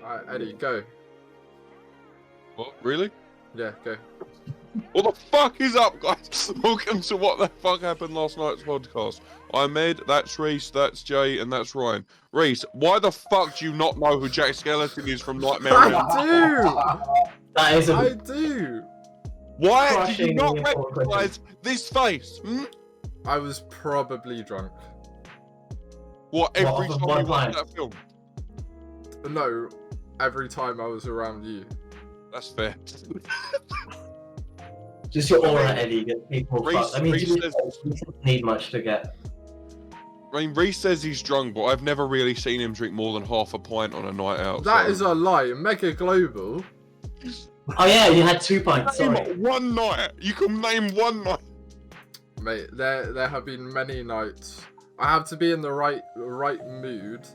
Alright, Eddie, go. What? Really? Yeah, go. What the fuck is up, guys? Welcome to What the Fuck Happened Last Night's podcast. I'm Ed, that's Reese, that's Jay, and that's Ryan. Reese, why the fuck do you not know who Jack Skeleton is from Nightmare on Elm? I do! Why did you not recognise this face? Hmm? I was probably drunk. What, every time you watched that film? No, every time I was around you. That's fair. Just your aura, Eddie, gets people Reese, fucked. I mean, Reese you says- don't need much to get. I mean, Reese says he's drunk, but I've never really seen him drink more than half a pint on a night out. That is a lie. Mega Global. Oh yeah, you had 2 pints, Name sorry. one night. You can name one night. Mate, there have been many nights. I have to be in the right mood,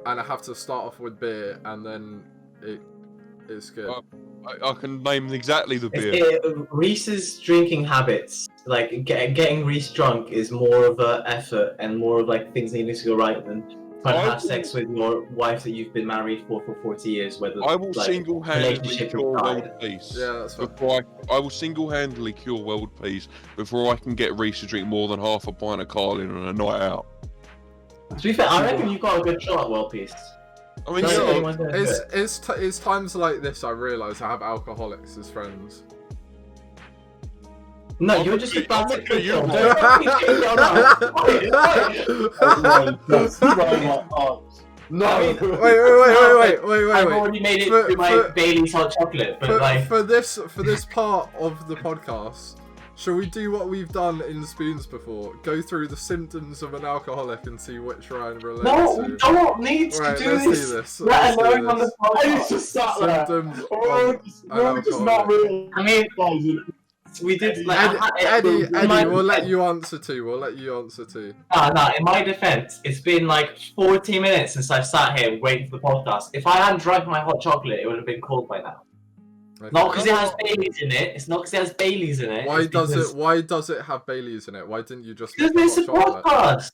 and I have to start off with beer, and then it's good. I can name exactly the beer. Reese's drinking habits, like getting Reese drunk, is more of an effort and more of like things needing to go right than trying to have sex with your wife that you've been married for 40 years. Whether I will like, single-handedly relationship cure is world died. peace. Yeah, that's fine. Before I will single-handedly cure world peace before I can get Reese to drink more than half a pint of Carlin on a night out. To be fair, I reckon you've got a good shot at world peace. I mean, Don't yeah, think anyone's gonna do it. It's times like this I realise I have alcoholics as friends. No, I'm you're not just gonna- a I'm bastard. not gonna- Don't No. I mean, Wait. I've already made it through my Bailey's hot chocolate, but like... For this part of the podcast, shall we do what we've done in Spoons before? Go through the symptoms of an alcoholic and see which Ryan relates No, to. we don't need to Right, do let's this. do this. Let Let's do alone on this. the podcast. It's just sat there. Symptoms We're of just an not alcoholic. really. I mean, we did like... Eddie, we'll let defense- you answer too. We'll let you answer too. No, in my defense, it's been like 40 minutes since I've sat here waiting for the podcast. If I hadn't drank my hot chocolate, it would have been cold by now. Okay. Not because it has Baileys in it. It's not because it has Baileys in it. Why it's does because... it? Why does it have Baileys in it? Why didn't you just Because make it's a a hot chocolate? podcast.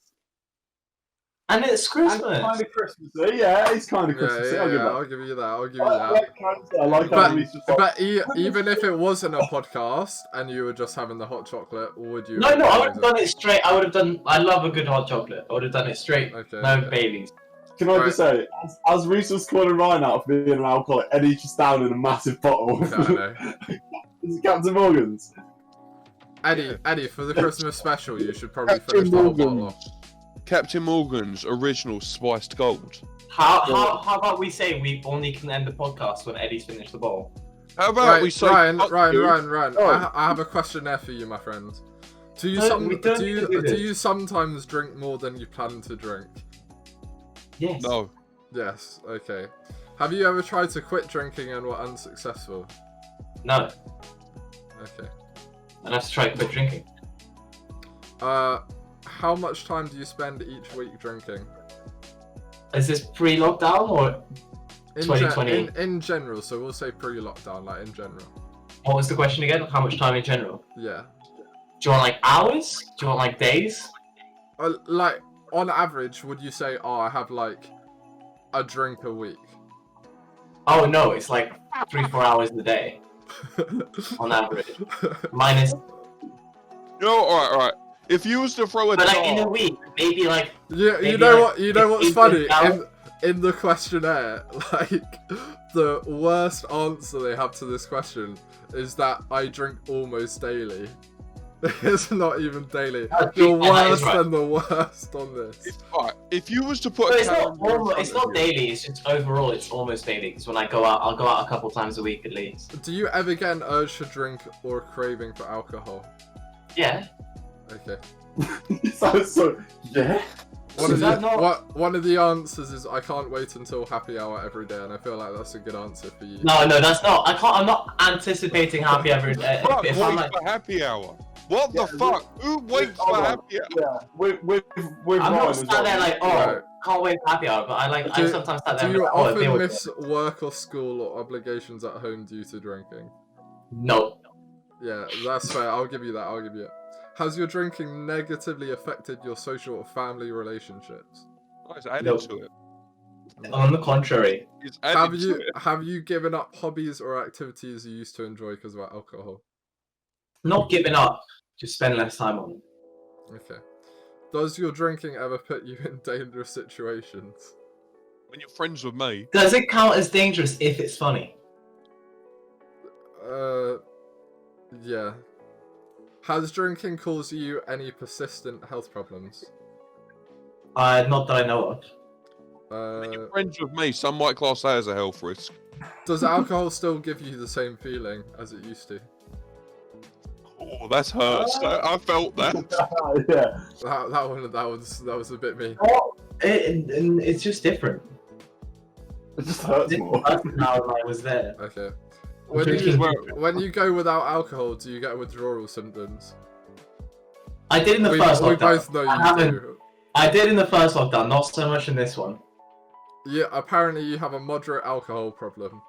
And it's And Christmas. kind of Christmassy, yeah, it's kind of Christmassy. Yeah, I'll give that. I'll give you that. I'll give you I that. like cancer. I like how Reese just But even if it wasn't a podcast and you were just having the hot chocolate, would you? No, I would have done it straight. I love a good hot chocolate. I would have done it straight. Okay. No okay. Baileys. Can I just say, as Reese was calling Ryan out for being an alcoholic, Eddie's just down in a massive bottle. Yeah, I know. Is it Captain Morgan's? Eddie, for the Christmas special, you should probably Captain finish the whole bottle Morgan's. off. Captain Morgan's original spiced gold. How about we say we only can end the podcast when Eddie's finished the bowl? How about Right, we say Ryan. fuck you? I have a question there for you, my friend. Do you No, we don't need to do this. do you sometimes drink more than you plan to drink? Yes. No. Yes. Okay. Have you ever tried to quit drinking and were unsuccessful? No. Okay. And I have to try to quit drinking. How much time do you spend each week drinking? Is this pre-lockdown or In 2020? in general, so we'll say pre-lockdown, like in general. what was the question again? How much time in general? Yeah. Do you want like hours? Do you want like days? Like on average, would you say, oh, I have like a drink a week? Oh no, it's like 3-4 hours a day on average. Minus, No, alright. If you was to throw a but like in a dart, week, maybe like You Maybe know like what? You know what's 15 funny? hours? In the questionnaire, like the worst answer they have to this question is that I drink almost daily. It's not even daily. You're that is worse right. than the worst on this. alright, if you was to put But a it's not calendar in almost, it's front not of you- daily. It's just overall, it's almost daily. Because when I go out, I'll go out a couple times a week at least. Do you ever get an urge to drink or a craving for alcohol? Yeah. Okay. so, yeah. One Is that not- one of the answers is I can't wait until happy hour every day, and I feel like that's a good answer for you. No, that's not. I can't. I'm not anticipating happy every day. Fuck, If wait I'm like, for happy hour. What Yeah, the fuck? Who waits hold for on. happy hour? Yeah, with I'm Ryan not as sat well. there like, oh, Right. can't wait for happy hour. But I like, I sometimes sat there Do and be you like, oh, deal often with miss it. work or school or obligations at home due to drinking? No. Yeah, that's fair. I'll give you that. I'll give you it. Has your drinking negatively affected your social or family relationships? Nice, add Nope. into it. On the contrary. It's added to it. Have you given up hobbies or activities you used to enjoy because of alcohol? Not giving up, just spend less time on it. Okay. Does your drinking ever put you in dangerous situations? When you're friends with me. Does it count as dangerous if it's funny? Yeah. Has drinking caused you any persistent health problems? Not that I know of. When you're friends with me, some might class that as a health risk. Does alcohol still give you the same feeling as it used to? Oh, that hurts. I felt that. Yeah. That was a bit me. It's just different. It just hurts more. Now I was there. Okay. Drinking- When you go without alcohol, do you get withdrawal symptoms? I did in the We first lockdown. both know I you haven't. do. I did in the first lockdown, not so much in this one. Yeah, apparently you have a moderate alcohol problem,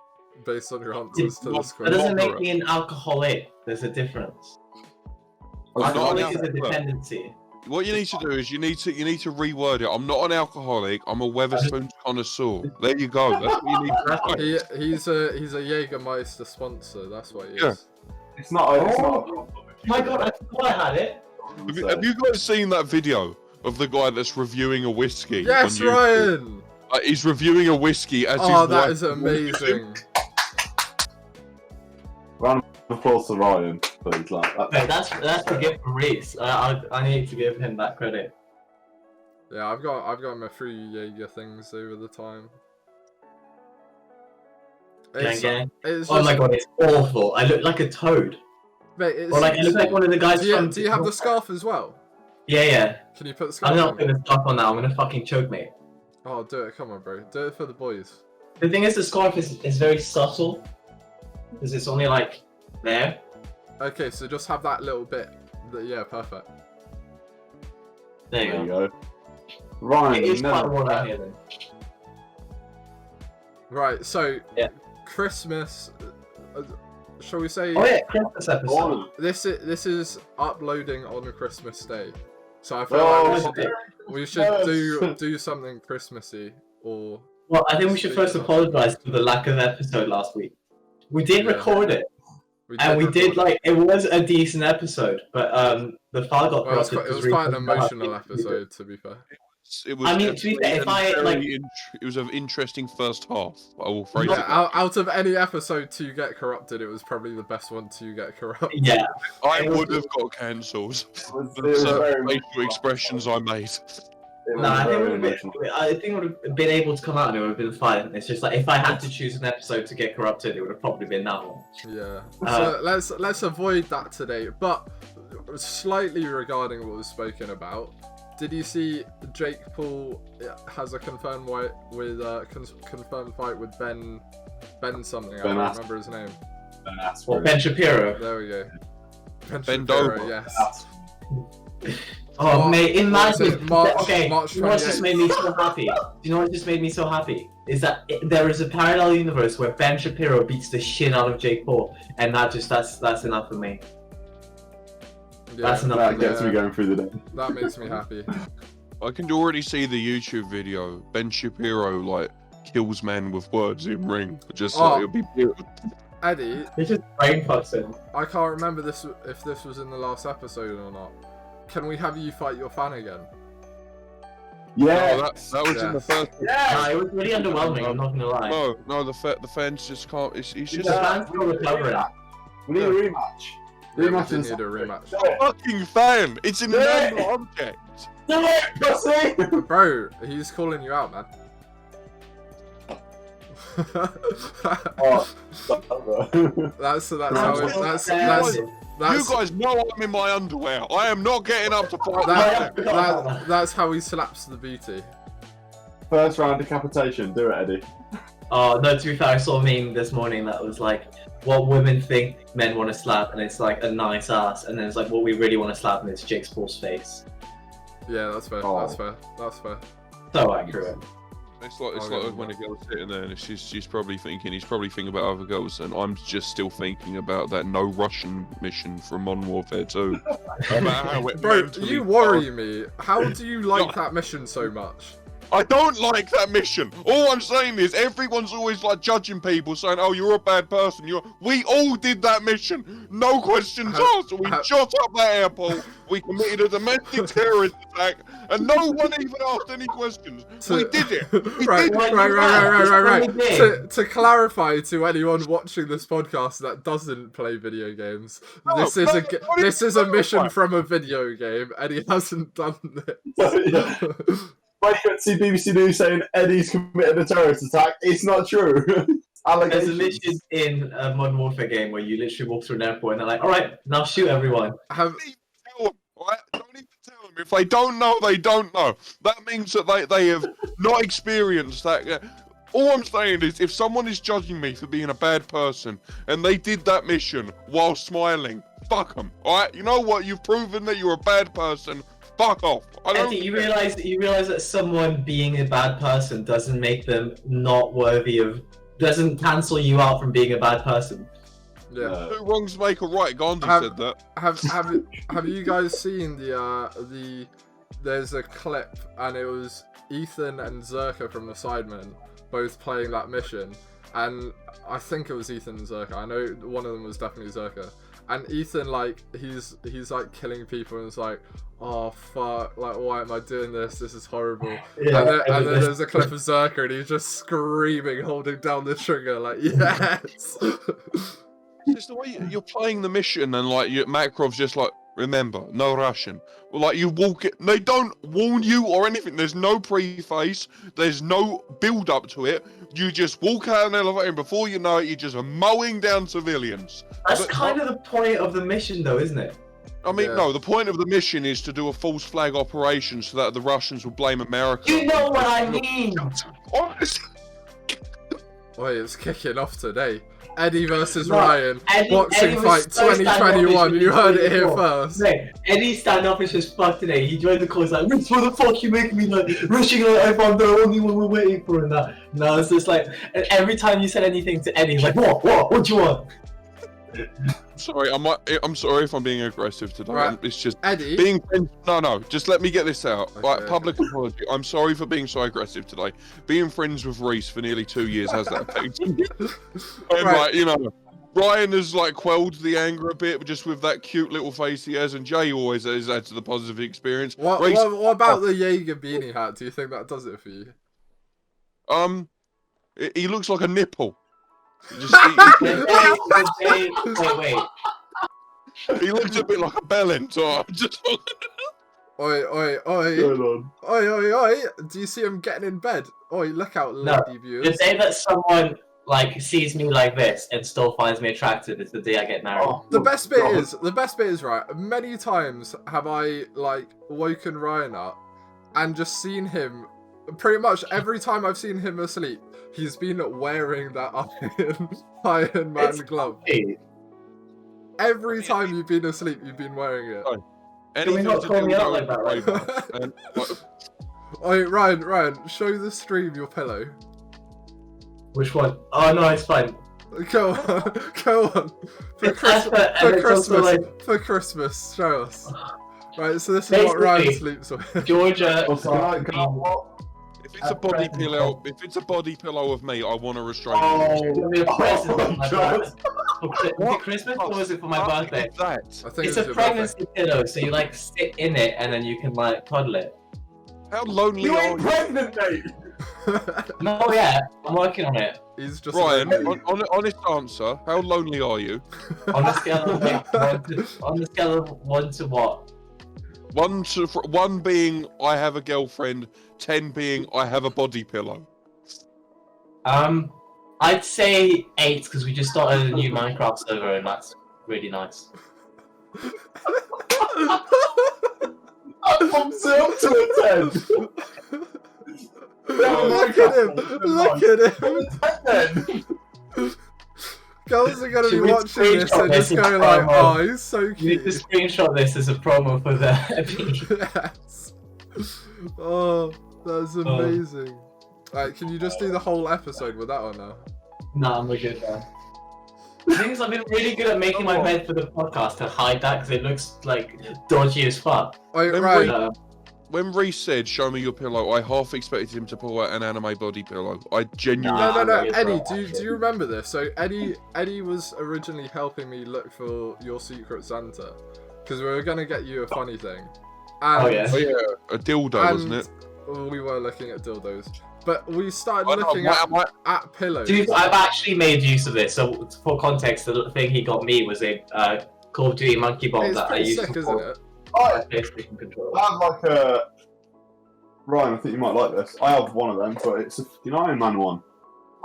based on your answers to this That question. doesn't make me an alcoholic. There's a difference. I'm not an Alcoholic is a alcoholic. dependency. What you need to do is you need to reword it. I'm not an alcoholic. I'm a Weatherspoons connoisseur. There you go. That's what you need to say. He's a Jägermeister sponsor. That's what he is. Yeah. It's not. It's not. Oh my god, I thought I had it. Have you guys seen that video of the guy that's reviewing a whiskey? Yes, on YouTube? Ryan. He's reviewing a whiskey as his Oh, wife that is watches him. amazing. Round of applause to Ryan, please. Like that. Okay, that's the gift from Reese. I need to give him that credit. Yeah, I've got my free Jaeger things over the time. Gang, gang. It's Oh my just- god, it's awful. I look like a toad. Mate, it's, Or like I look like one of the guys from. do you have the scarf as well? Yeah. Can you put the scarf I'm not on? putting the scarf on now. I'm gonna fucking choke me. Oh, do it. Come on, bro. Do it for the boys. The thing is, the scarf is very subtle because it's only like there. Okay, so just have that little bit. Yeah, perfect. There you There go. you go. Ryan, It is you quite never. warm out here then. Right, so Yeah. Christmas. Shall we say Oh yeah, Christmas episode. Oh, this is uploading on Christmas Day? So I feel oh, like we should yes. do something Christmassy or Well, I think we should first apologise for the lack of episode last week. We did Yeah. record it, and we did record it. it was a decent episode, but the file got Well, it was corrupted. quite, an emotional episode, to be fair. It was I mean, to be fair, if I, like- it was an interesting first half. I will phrase Yeah, it. out of any episode to get corrupted, it was probably the best one to get corrupted. Yeah, I would have got cancelled for It the was certain very facial expressions I made. no, I think it would have been able to come out and it would have been fine. It's just like if I had to choose an episode to get corrupted, it would have probably been that one. Yeah. So let's avoid that today. But slightly regarding what was spoken about, did you see Jake Paul has a confirmed fight with confirmed fight with Ben something? I Ben don't Askren. remember his name. Or Ben Shapiro. There we go. Ben Shapiro, Dover. yes. Oh, March- mate, imagine. March Okay, March you know what just 28th. made me so happy? Do you know what just made me so happy? Is that there is a parallel universe where Ben Shapiro beats the shit out of Jake Paul, and that's enough for me. Yeah, That's enough. That gets Yeah. me going through the day. that makes me happy. I can already see the YouTube video. Ben Shapiro like kills men with words in ring. Just like, Oh. it'll be beautiful. Eddie, He just brain fucks him. I can't remember if this was in the last episode or not. Can we have you fight your fan again? Yeah. No, that was in the Yes. first. Nah, it was really underwhelming. I'm not gonna lie. No, the fans just can't. He's The just fans still recovering. We need a rematch. Yeah, we Rematch do and need a rematch. a fucking fan. It's an Yeah. inanimate object. Do it, pussy! Bro, he's calling you out, man. Oh, stop, bro. that's I'm how it, so that's You guys know I'm in my underwear. I am not getting up to fight. that's how he slaps the BT. First round decapitation. Do it, Eddie. Oh no, to be fair, I saw a meme this morning that was like, what women think men want to slap, and it's like a nice ass, and then it's like what we really want to slap, and it's Jake Paul's face. Yeah, that's fair. Oh. That's fair. That's fair. So accurate. It's like Okay. when a girl's sitting there and he's probably thinking about other girls, and I'm just still thinking about that no Russian mission from Modern Warfare 2. About how it Bro, mentally you worry me. How do you like that mission so much? I don't like that mission. All I'm saying is everyone's always like judging people, saying, "Oh, you're a bad person." We all did that mission. No questions asked. We shot up that airport. We committed a domestic terrorist attack, and no one even asked any questions. We did it. Right. To clarify to anyone watching this podcast that doesn't play video games, this is a mission from a video game, and he hasn't done it. When you see BBC News saying Eddie's committed a terrorist attack, it's not true. There's a mission in a Modern Warfare game where you literally walk through an airport and they're like, "All right, now shoot everyone." Don't even tell them. If they don't know, they don't know. That means that they have not experienced that. All I'm saying is, if someone is judging me for being a bad person and they did that mission while smiling, fuck them. All right, you know what? You've proven that you're a bad person. Fuck off. Eddie, you realize that someone being a bad person doesn't make them not worthy of, doesn't cancel you out from being a bad person. Yeah. Two wrongs make a right. Gandhi said that. Have you guys seen the there's a clip and it was Ethan and Zerka from the Sidemen both playing that mission, and I think it was Ethan and Zerka. I know one of them was definitely Zerka. And Ethan, like, he's like killing people and it's like, oh fuck, like, why am I doing this? This is horrible. Yeah, and then there's a clip of Zerka and he's just screaming, holding down the trigger, like, yes. It's the way you're playing the mission, and like Makarov's just like, remember, no Russian. Well, like you walk it, they don't warn you or anything. There's no preface. There's no build up to it. You just walk out an elevator, and before you know it, you're just mowing down civilians. That's kind of the point of the mission, though, isn't it? I mean, no. The point of the mission is to do a false flag operation so that the Russians will blame America. You know what I mean? Honestly. Wait, it's kicking off today. Eddie versus Ryan, Eddie boxing fight 2021. You heard it here first. Mate, Eddie's standoffish as fuck today. He joined the call. He's like, "Rich, what the fuck you making me like rushing like I'm the only one we're waiting for?" And that. No, it's just like every time you said anything to Eddie, he's like, What do you want?" Sorry, I'm sorry if I'm being aggressive today. Right. It's just Eddie. being friends. No, just let me get this out. Okay. Right, public apology. I'm sorry for being so aggressive today. Being friends with Reese for nearly 2 years has that effect. And Right. like, you know, Ryan has like quelled the anger a bit, just with that cute little face he has, and Jay always has added to the positive experience. What about the Jaeger beanie hat? Do you think that does it for you? He looks like a nipple. Wait. He looks a bit like a bellend, so I'm just. Oi. Going on. Oi. Do you see him getting in bed? Oi, look out, lady viewers. The day that someone like sees me like this and still finds me attractive is the day I get married. Oh, The best bit is right. Many times have I like woken Ryan up and just seen him. Pretty much every time I've seen him asleep, he's been wearing that Iron Man glove. Every time you've been asleep, you've been wearing it. Can we not call me out like that, right? Oi, Ryan, show the stream your pillow. Which one? Oh no, it's fine. Go on. For Christmas, show us. Right, so this is what Ryan sleeps with. Georgia. If it's a body pillow, of me, I want to restrain. Give me a present Oh my God. Was it Christmas or was it for my birthday? That? I think It's a pregnancy pillow, so you like sit in it and then you can like cuddle it. How lonely You are ain't you? pregnant, mate! No, yeah, I'm working on it. He's just Ryan, honest answer. How lonely are you? On the scale of one to what? 1 being I have a girlfriend, 10 being I have a body pillow. I'd say 8 because we just started a new Minecraft server and that's really nice. From 0 to a 10! Look at him! Girls are gonna be watching this and just going like, oh, he's so You need cute. to screenshot this as a promo for the Yes. Oh, that's amazing. Alright, can you just do the whole episode with that one now? Nah, I'm good now. The thing is, I've been really good at making my bed for the podcast to hide that because it looks like dodgy as fuck. Wait, Then Ryan, when Reese said, "Show me your pillow," I half expected him to pull out an anime body pillow. I genuinely. No, Nah, Eddie, do you remember this? So Eddie was originally helping me look for your Secret Santa, because we were gonna get you a funny thing. And, Oh, yeah. Oh yeah, a dildo, wasn't it? We were looking at dildos, but we started I know, looking at pillows. Dude, I've actually made use of this. So, for context, the thing he got me was a Call of Duty monkey bomb It's that I pretty used sick, to isn't it? Oh, PlayStation controller. I have like a Ryan. I think you might like this. I have one of them, but it's an Iron Man one.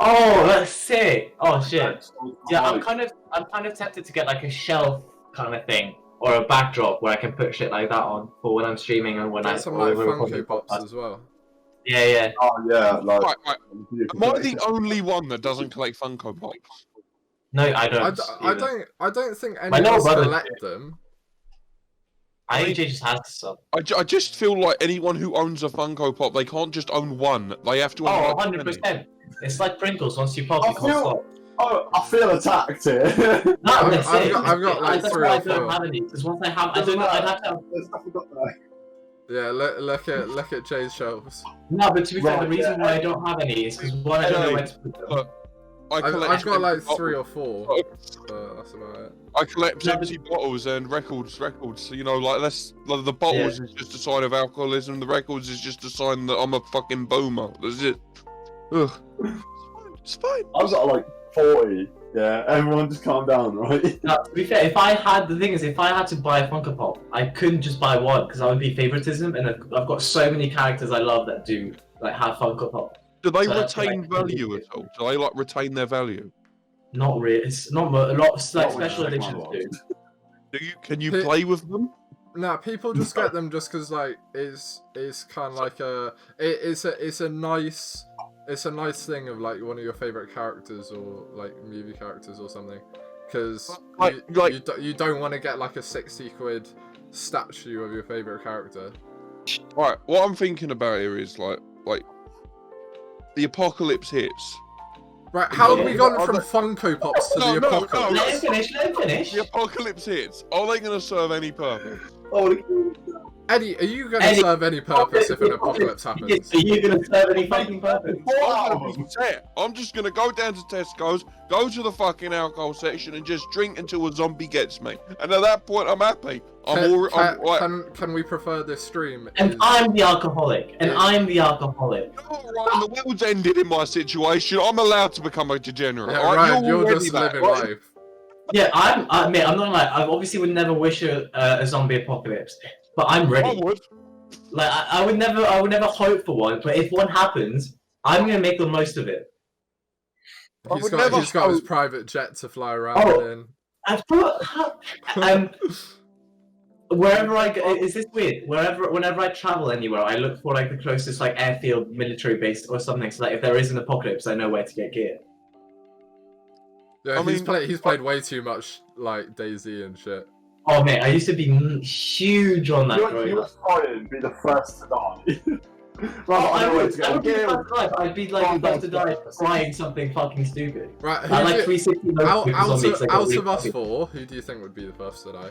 Oh, that's sick! Oh shit! It's Yeah, I'm like- kind of tempted to get like a shelf kind of thing or a backdrop where I can put shit like that on for when I'm streaming and when Get I some or like we're recording Funko Pops podcasts. as well. Yeah, yeah. Oh yeah, like. Right. Am I the only one that doesn't collect Funko Pops? No, I don't. I don't think any My of little us brother collect did. them. AJ just has some. I just feel like anyone who owns a Funko Pop, they can't just own one. They have to own Oh, like 100%. It's like Pringles. Once you pop, I you can't feel- stop. Oh, I feel attacked here. No, I've that's it. got like That's 3 why or I don't 4. have any. Because once I have, I don't know. I'd have to have. There's nothing up there. Yeah, look at Jay's shelves. No, but to be fair, Right, the reason yeah. why I don't have any is because one, I don't know where to put them. Look, I've got like empty 3 or bottles. 4. That's about it. I collect No, empty bottles and records. You know, like that's like the bottles is just a sign of alcoholism. The records is just a sign that I'm a fucking boomer. That's it. Ugh. It's fine. I've got like 40. Yeah, everyone just calm down, right? No, to be fair, if I had to buy a Funko Pop, I couldn't just buy one because that would be favoritism, and I've got so many characters I love that do like have Funko Pop. Do they So that's retain like- value at all? Do they like retain their value? Not really. It's not a lot. Like Not with special the editions second do. Can you play with them? Nah, people just get them just because like it's kind of like it's a nice thing of like one of your favorite characters or like movie characters or something, because you don't want to get like a 60 quid statue of your favorite character. Right. What I'm thinking about here is like the apocalypse hits. Right, how have we Yeah, gone are from they- Funko Pops to No, the no, no. apocalypse? Let him finish. Let him finish. The apocalypse hits. Are they going to serve any purpose? Oh, Eddie, are you going to Eddie, serve any purpose if an apocalypse happens? Are you gonna serve any fucking purpose? I'm gonna be set. I'm just gonna go down to Tesco's, go to the fucking alcohol section, and just drink until a zombie gets me. And at that point, I'm happy. Can we prefer this stream? And is- I'm the alcoholic. And Yeah. I'm the alcoholic. You know what, Ryan, the world's ended in my situation. I'm allowed to become a degenerate. Yeah, all right? Ryan, you're already just that, living right? life. Yeah, I'm not gonna lie. I obviously would never wish a zombie apocalypse, but I'm I ready. would. Like I would never hope for one. But if one happens, I'm gonna make the most of it. I He's would got never his hope- private jet to fly around Oh. in. I've put wherever I go. Is this weird? Whenever I travel anywhere, I look for like the closest like airfield, military base or something. So that if there is an apocalypse, I know where to get gear. Yeah, I he's mean- played way too much like DayZ and shit. Oh man, I used to be huge on that you growing would up. try and be the first to die. Oh, I know where would to go. be the Gear. first to die, but I'd be like the first to die trying something fucking stupid. Right, I like who do you, 360 out of us 4, who do you think would be the first to die?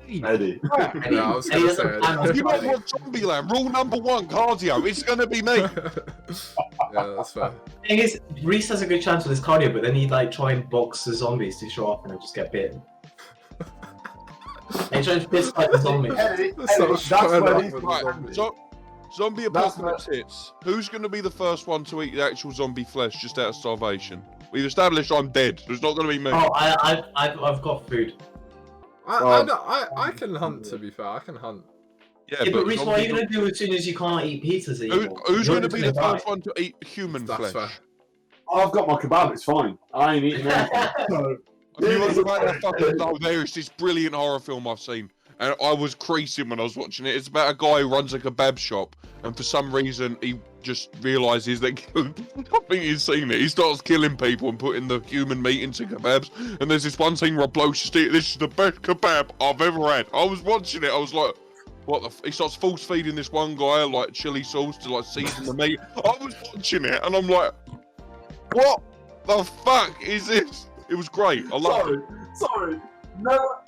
Eddie. Yeah, I was gonna say it. You don't want Zombieland. Rule number 1, cardio. It's gonna be me. Yeah, that's fair. The thing is, Reese has a good chance with his cardio, but then he'd like try and box the zombies to show off and he'll just get bitten. They try and fist fight the zombies. Eddie, That's not that's showing where up these with the Right, zombie. zombie That's apocalypse hits. Who's going to be the first one to eat the actual zombie flesh just out of starvation? We've established I'm dead. There's not going to be me. Oh, I've got food. I can hunt, to be fair. I can hunt. Yeah, but Reese, what are you zombies gonna do as soon as you can't eat pizzas anymore? Who's You're going to be just the gonna first one to eat human That's flesh? fair. I've got my kebab, it's fine. I ain't eating anything. So, Have you heard about that fucking... No, there is this brilliant horror film I've seen. And I was creasing when I was watching it. It's about a guy who runs a kebab shop. And for some reason, he just realises that... I think you've seen it. He starts killing people and putting the human meat into kebabs. And there's this one scene where a bloke just eat, this is the best kebab I've ever had. I was watching it. I was like... What the he starts force feeding this one guy like chili sauce to like season the meat. I was watching it and I'm like, what the fuck is this? It was great. I loved it. sorry. No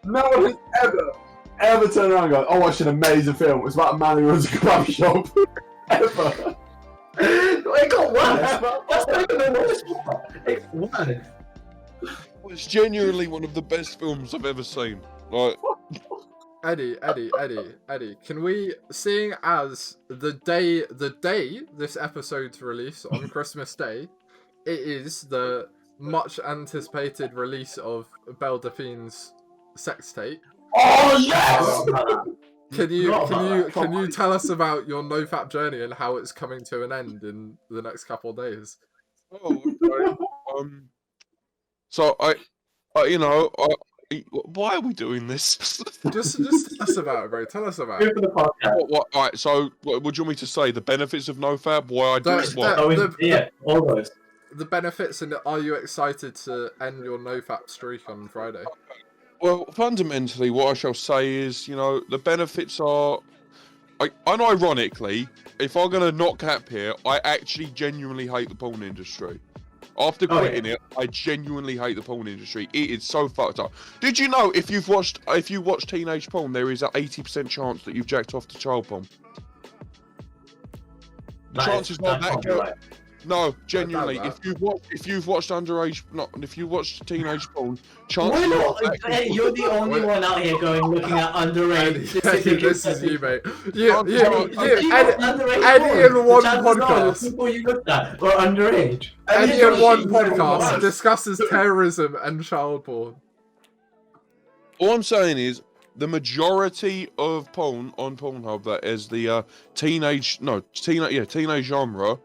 one has ever ever turn around and go, "Oh, watch an amazing film"? It's about a man who runs a kebab shop. Ever. It got worse. That's not even the worst part. It's worse. It's genuinely one of the best films I've ever seen. Like, Eddie, can we, seeing as the day this episode's release on Christmas Day, it is the much anticipated release of Belle Delphine's sex tape. Oh yes! Can you tell us about your nofap journey and how it's coming to an end in the next couple of days? oh, okay. So why are we doing this? Just tell us about it, bro. Tell us about it. Good for the podcast. What, right, so what do you want me to say? The benefits of nofap? Why I do it? What? All those. The benefits, and are you excited to end your nofap streak on Friday? Well, fundamentally, what I shall say is, the benefits are, unironically, if I'm going to not cap here, I actually genuinely hate the porn industry. After quitting it, I genuinely hate the porn industry. It is so fucked up. Did you know if you watch teenage porn, there is an 80% chance that you've jacked off to child porn? The chances are that girl. Right. No, genuinely, if you've watched underage, if you watched teenage porn, chances are you're the only one out here looking at underage. This is you, mate. Eddie in one podcast. People you looked at were underage. Eddie in one podcast discusses terrorism and child porn. All I'm saying is, the majority of porn on Pornhub that is the teenage genre.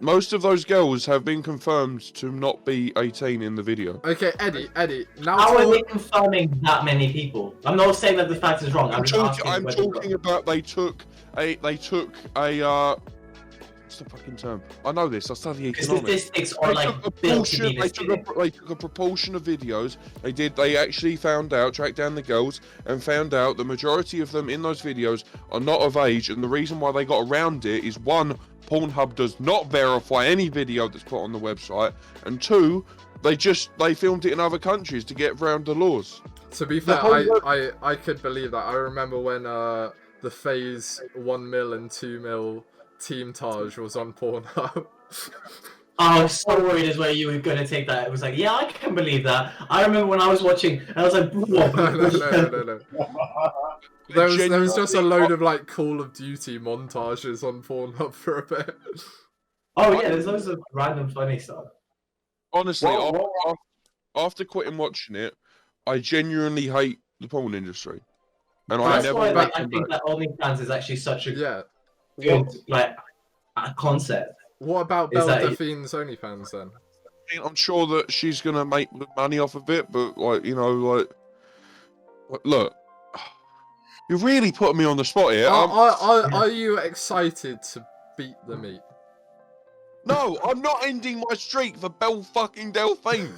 Most of those girls have been confirmed to not be 18 in the video. Okay, Eddie. Now how are they confirming that many people? I'm not saying that the fact is wrong. I'm talking about they took a what's the fucking term? I know this. I study economics. Statistics are they took a proportion of videos. They actually tracked down the girls and found out the majority of them in those videos are not of age, and the reason why they got around it is one, Pornhub does not verify any video that's put on the website, and two, they filmed it in other countries to get around the laws. To be fair, I could believe that. I remember when the Phase 1 mil and 2 mil Team Taj was on Pornhub. I was so worried as where you were going to take that. It was like, yeah, I can believe that. I remember when I was watching, and I was like, what? No. There was just a load of like Call of Duty montages on Pornhub for a bit. Oh yeah, there's loads of random funny stuff. Honestly, after quitting watching it, I genuinely hate the porn industry, and I think that OnlyFans is actually such a good a concept. What about Belle Delphine's OnlyFans then? I'm sure that she's gonna make money off of it, but look, you're really putting me on the spot here. Are you excited to beat the meat? No, I'm not ending my streak for Belle fucking Delphine.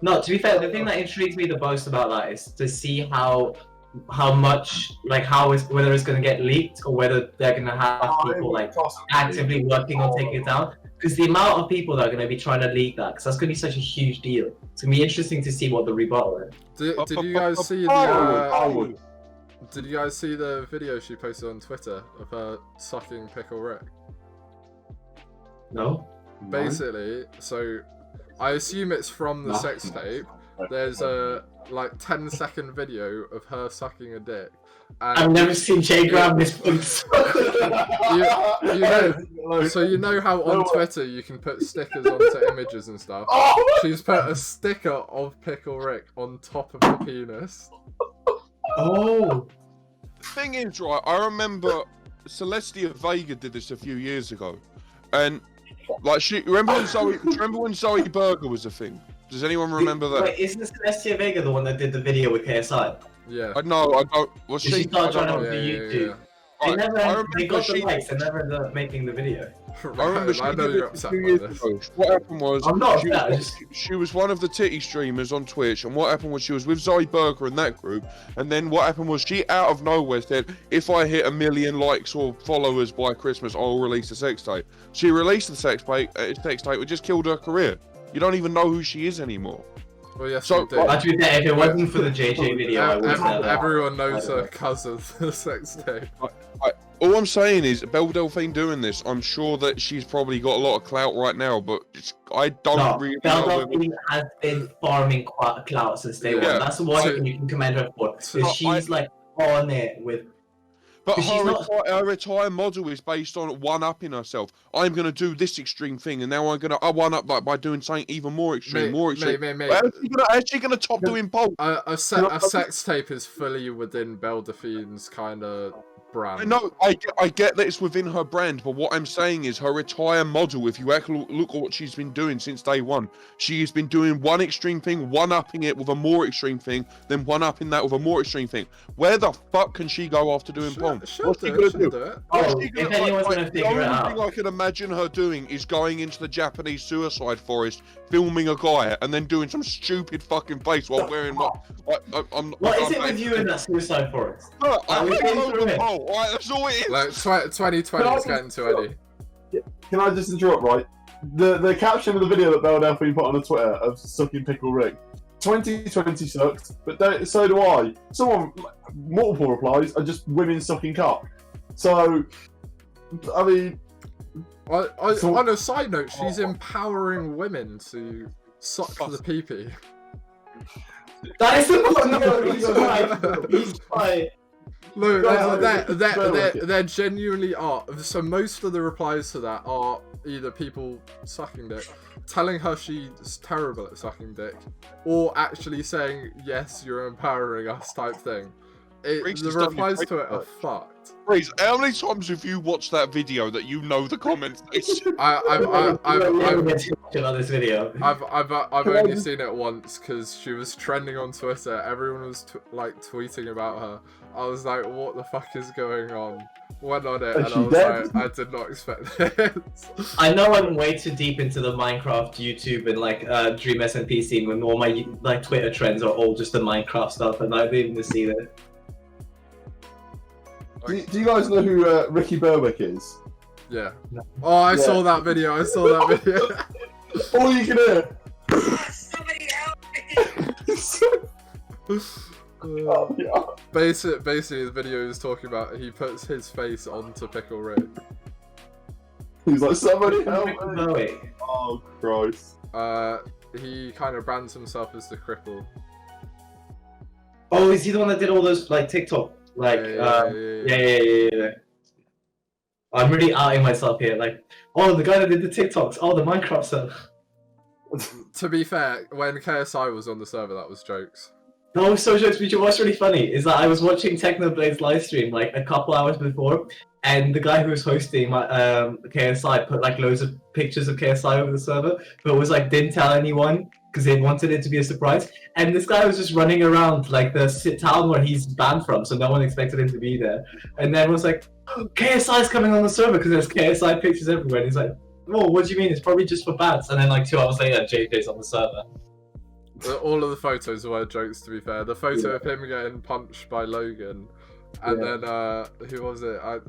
No, to be fair, the thing that intrigues me the most about that is to see how much, whether it's going to get leaked or whether they're going to have people actively working on taking it down. Because the amount of people that are going to be trying to leak that, because that's going to be such a huge deal. It's going to be interesting to see what the rebuttal is. Did you guys see the? Did you guys see the video she posted on Twitter of her sucking Pickle Rick? No. Basically, so I assume it's from the sex tape. There's a 10-second video of her sucking a dick. And I've never seen Jay grab this point. So you know how on Twitter you can put stickers onto images and stuff. She's put a sticker of Pickle Rick on top of the penis. Oh. The thing is, right, I remember Celestia Vega did this a few years ago, and remember when Zoe Berger was a thing? Does anyone remember that? Wait, isn't Celestia Vega the one that did the video with KSI? Yeah. I don't. Was she? She started trying to do YouTube. Yeah. They got the likes and never ended up making the video. I remember she did it a few years ago. What happened was she was one of the titty streamers on Twitch, and what happened was she was with Zoe Berger in that group, and then what happened was she out of nowhere said, if I hit 1 million likes or followers by Christmas, I'll release a sex tape. She released the sex tape, which just killed her career. You don't even know who she is anymore. Well, yes, So, we do. To be fair, if it wasn't for the JJ video, I would have Everyone knows her cousin, the sex tape. All I'm saying is, Belle Delphine doing this, I'm sure that she's probably got a lot of clout right now, but I don't really Belle know. Delphine has been farming clout since day Yeah. one. That's the one thing you can commend her for. Because she's like on it with. But She's her entire model is based on one-upping herself. I'm going to do this extreme thing, and now I'm going to one-up by doing something even more extreme, more extreme. Mate. How's she going to top doing both? A sex tape is fully within Belle Delphine's kind of brand. I know, I get that it's within her brand, but what I'm saying is her entire model, if you actually look at what she's been doing since day one, she has been doing one extreme thing, one-upping it with a more extreme thing, then one-upping that with a more extreme thing. Where the fuck can she go after doing porn? What's she gonna do? If anyone's gonna figure it out. The only thing I can imagine her doing is going into the Japanese suicide forest, filming a guy, and then doing some stupid fucking face while wearing what? What is it with you in that suicide forest? I'm Alright, that's all it is. Like 2020 is getting to Eddie. Can I just interrupt, right? The caption of the video that Belle Delphine put on her Twitter of sucking Pickle Rick. 2020 sucks, but so do I. Multiple replies are just women sucking cock. So, I mean... on a side note, she's empowering women to suck the pee-pee. That is the he's right. Look, there genuinely are. So most of the replies to that are either people sucking dick, telling her she's terrible at sucking dick, or actually saying, yes, you're empowering us type thing. The replies to it are fucked. Reese, how many times have you watched that video that you know the comments? I've this video. I've only seen it once because she was trending on Twitter. Everyone was like tweeting about her. I was like, what the fuck is going on? Went on it and I was like, I did not expect this. I know I'm way too deep into the Minecraft, YouTube, and like Dream SMP scene when all my like Twitter trends are all just the Minecraft stuff, and I didn't even see that. Do you guys know who Ricky Berwick is? Yeah. Oh, I saw that video. All you can hear. Somebody help me! Basically, the video is talking about he puts his face onto Pickle Rick. He's like, somebody help me! No. Oh, Christ. He kind of brands himself as the cripple. Oh, is he the one that did all those like TikTok? Like, yeah. I'm really outing myself here. Like, oh, the guy that did the TikToks. Oh, the Minecraft stuff. To be fair, when KSI was on the server, that was jokes. No, so jokes. What's really funny is that I was watching Technoblade's live stream like a couple hours before, and the guy who was hosting my KSI put like loads of pictures of KSI over the server, but was like didn't tell anyone because they wanted it to be a surprise. And this guy was just running around like the town where he's banned from, so no one expected him to be there. And then was like, oh, KSI's coming on the server because there's KSI pictures everywhere. And he's like, oh, what do you mean? It's probably just for bans. And then like 2 hours later, JJ's on the server. All of the photos were jokes, to be fair. The photo of him getting punched by Logan, and then who was it? I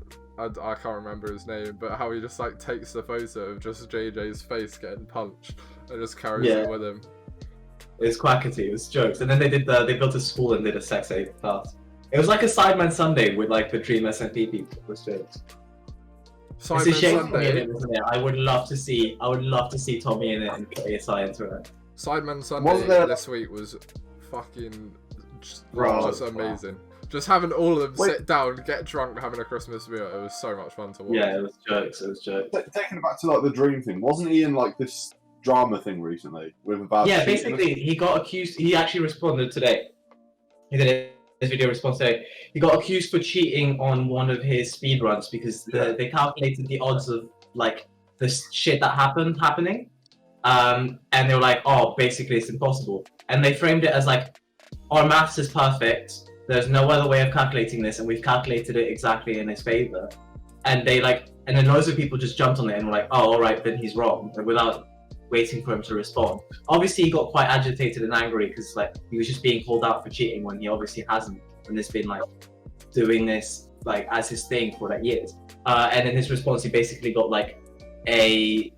can't remember his name, but how he just like takes the photo of just JJ's face getting punched and just carries it with him. It's quackity, it was jokes. And then they built a school and did a sex aid class. It was like a Sideman Sunday with like the Dream SMP people. It was jokes. Sideman Sunday. I would love to see Tommy in it and KSI into it. Sideman Sunday this week was fucking just amazing. Just having all of them sit down, get drunk, having a Christmas meal. It was so much fun to watch. Yeah, it was jokes. Taking it back to like the Dream thing, wasn't he in like this drama thing recently with about? Yeah, basically he got accused. He actually responded today. He did his video response today. He got accused for cheating on one of his speed runs because they calculated the odds of like the shit that happening, and they were like, oh, basically it's impossible. And they framed it as like, our maths is perfect. There's no other way of calculating this, and we've calculated it exactly in his favor. And then loads of people just jumped on it and were like, oh, all right, then he's wrong, without waiting for him to respond. Obviously, he got quite agitated and angry because like he was just being called out for cheating when he obviously hasn't, and has been like doing this like as his thing for like years. And in his response, he basically got like a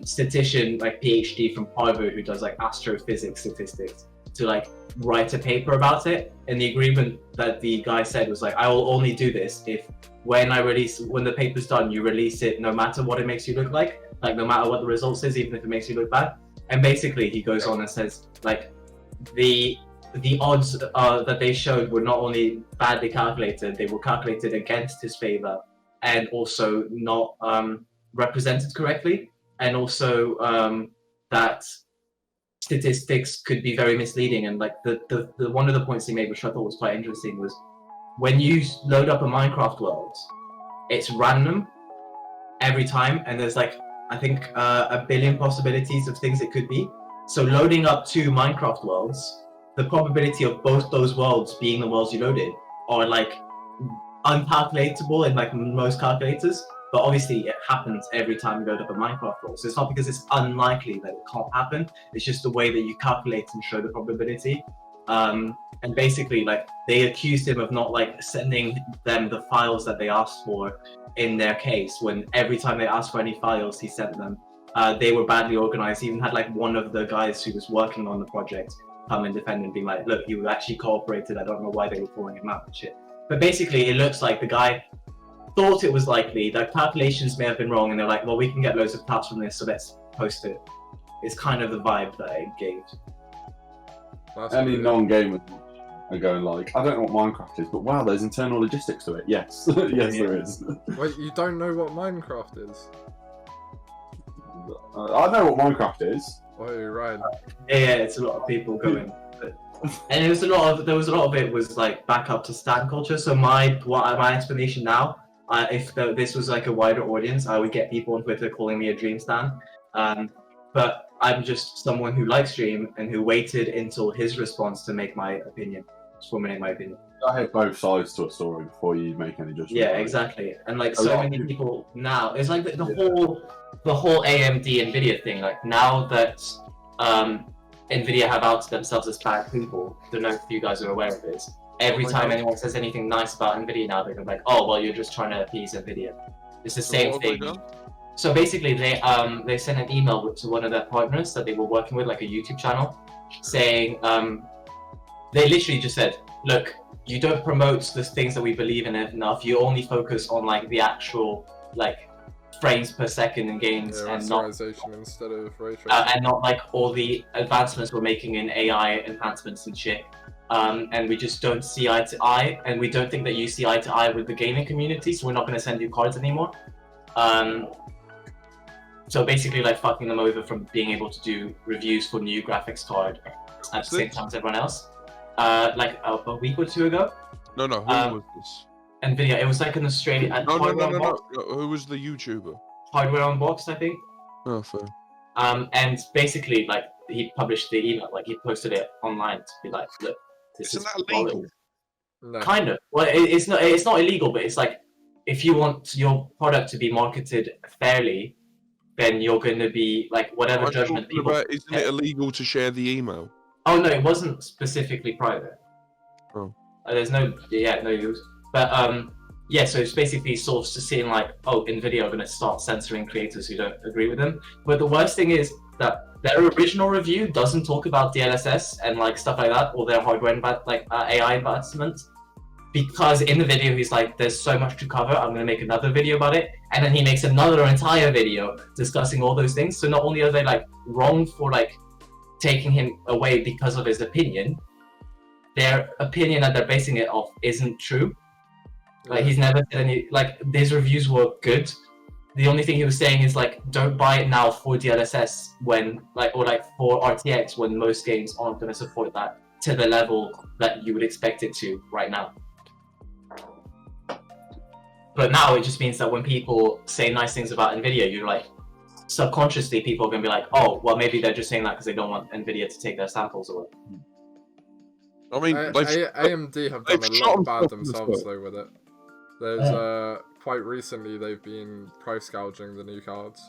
statistician, like PhD from Harvard, who does like astrophysics statistics, to like write a paper about it. And the agreement that the guy said was like, I will only do this if when the paper's done, you release it no matter what it makes you look like no matter what the results is, even if it makes you look bad. And basically he goes on and says like the odds that they showed were not only badly calculated, they were calculated against his favor and also not represented correctly, and also that statistics could be very misleading. And like the one of the points he made, which I thought was quite interesting, was when you load up a Minecraft world, it's random every time, and there's like I think a billion possibilities of things it could be. So loading up 2 Minecraft worlds, the probability of both those worlds being the worlds you loaded are like uncalculatable in like most calculators. But obviously it happens every time you load up a Minecraft world. So it's not because it's unlikely that it can't happen. It's just the way that you calculate and show the probability. And basically like they accused him of not like sending them the files that they asked for in their case, when every time they asked for any files he sent them. They were badly organized. He even had like one of the guys who was working on the project come and defend and be like, look, he actually cooperated, I don't know why they were calling him out and shit. But basically it looks like the guy thought it was likely, the calculations may have been wrong, and they're like, well, we can get loads of tabs from this, so let's post it. It's kind of the vibe that it gave. Any non-gamers are going like, I don't know what Minecraft is, but wow, there's internal logistics to it. Yes, yes, there is. Wait, you don't know what Minecraft is? I know what Minecraft is. Oh, right. Yeah, it's a lot of people going. And there was a lot of it was like back up to stan culture. So my explanation now, if this was like a wider audience, I would get people on Twitter calling me a dream stan. But I'm just someone who likes Dream and who waited until his response to make my opinion, formulate my opinion. I hate both sides to a story before you make any judgment. Yeah, exactly. And like so many people now, it's like the whole AMD Nvidia thing. Like now that Nvidia have outed themselves as bad people, I don't know if you guys are aware of this. Every time anyone says anything nice about Nvidia now, they're like, oh well, you're just trying to appease Nvidia. It's the same thing. So basically, they sent an email to one of their partners that they were working with, like a YouTube channel, saying they literally just said, look, you don't promote the things that we believe in enough. You only focus on like the actual like frames per second in games, and not instead of ray tracing, and not like all the advancements we're making in AI enhancements and shit. And we just don't see eye to eye, and we don't think that you see eye to eye with the gaming community, so we're not going to send you cards anymore. So basically like fucking them over from being able to do reviews for new graphics card at the same time as everyone else. Like a week or 2 ago. No, who was this? Nvidia, it was like an Australian... No. Who was the YouTuber? Hardware Unboxed, I think. Oh, fair. And basically like he published the email, like he posted it online to be like, look, this Isn't is that illegal? No. Kind of. Well, it's not illegal, but it's like if you want your product to be marketed fairly, then you're going to be like whatever judgment people. Isn't it illegal to share the email? Oh no, it wasn't specifically private. Oh. There's no use. But yeah, so it's basically sort of just seeing like, oh, Nvidia are going to start censoring creators who don't agree with them. But the worst thing is that their original review doesn't talk about DLSS and like stuff like that, or their hardware AI advancements. Because in the video he's like, there's so much to cover, I'm going to make another video about it. And then he makes another entire video discussing all those things. So not only are they like wrong for like taking him away because of his opinion, their opinion that they're basing it off isn't true. Like he's never said any, like these reviews were good. The only thing he was saying is like, don't buy it now for DLSS when like, or like for RTX when most games aren't going to support that to the level that you would expect it to right now. But now it just means that when people say nice things about Nvidia, you're like, subconsciously people are going to be like, oh, well maybe they're just saying that because they don't want Nvidia to take their samples away. I mean, AMD have done a lot bad themselves though with it. There's quite recently they've been price gouging the new cards.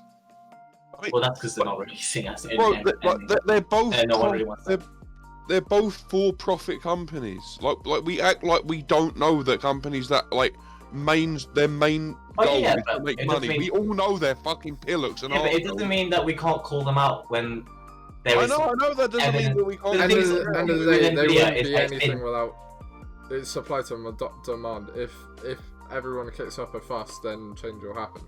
I mean, well, that's because they're not releasing as they're both no one really wants that. They're both for-profit companies. Like we act like we don't know that companies that like their main Oh, goal yeah, is to but make it money. doesn't We all know they're fucking pillocks and Yeah, but it arseholes. doesn't mean that we can't call them out when there I is. know that doesn't mean that we can't. The End thing of is, the, end of the with day, they Nvidia, wouldn't it's be like anything without it's supply to demand. If everyone kicks up a fuss, then change will happen.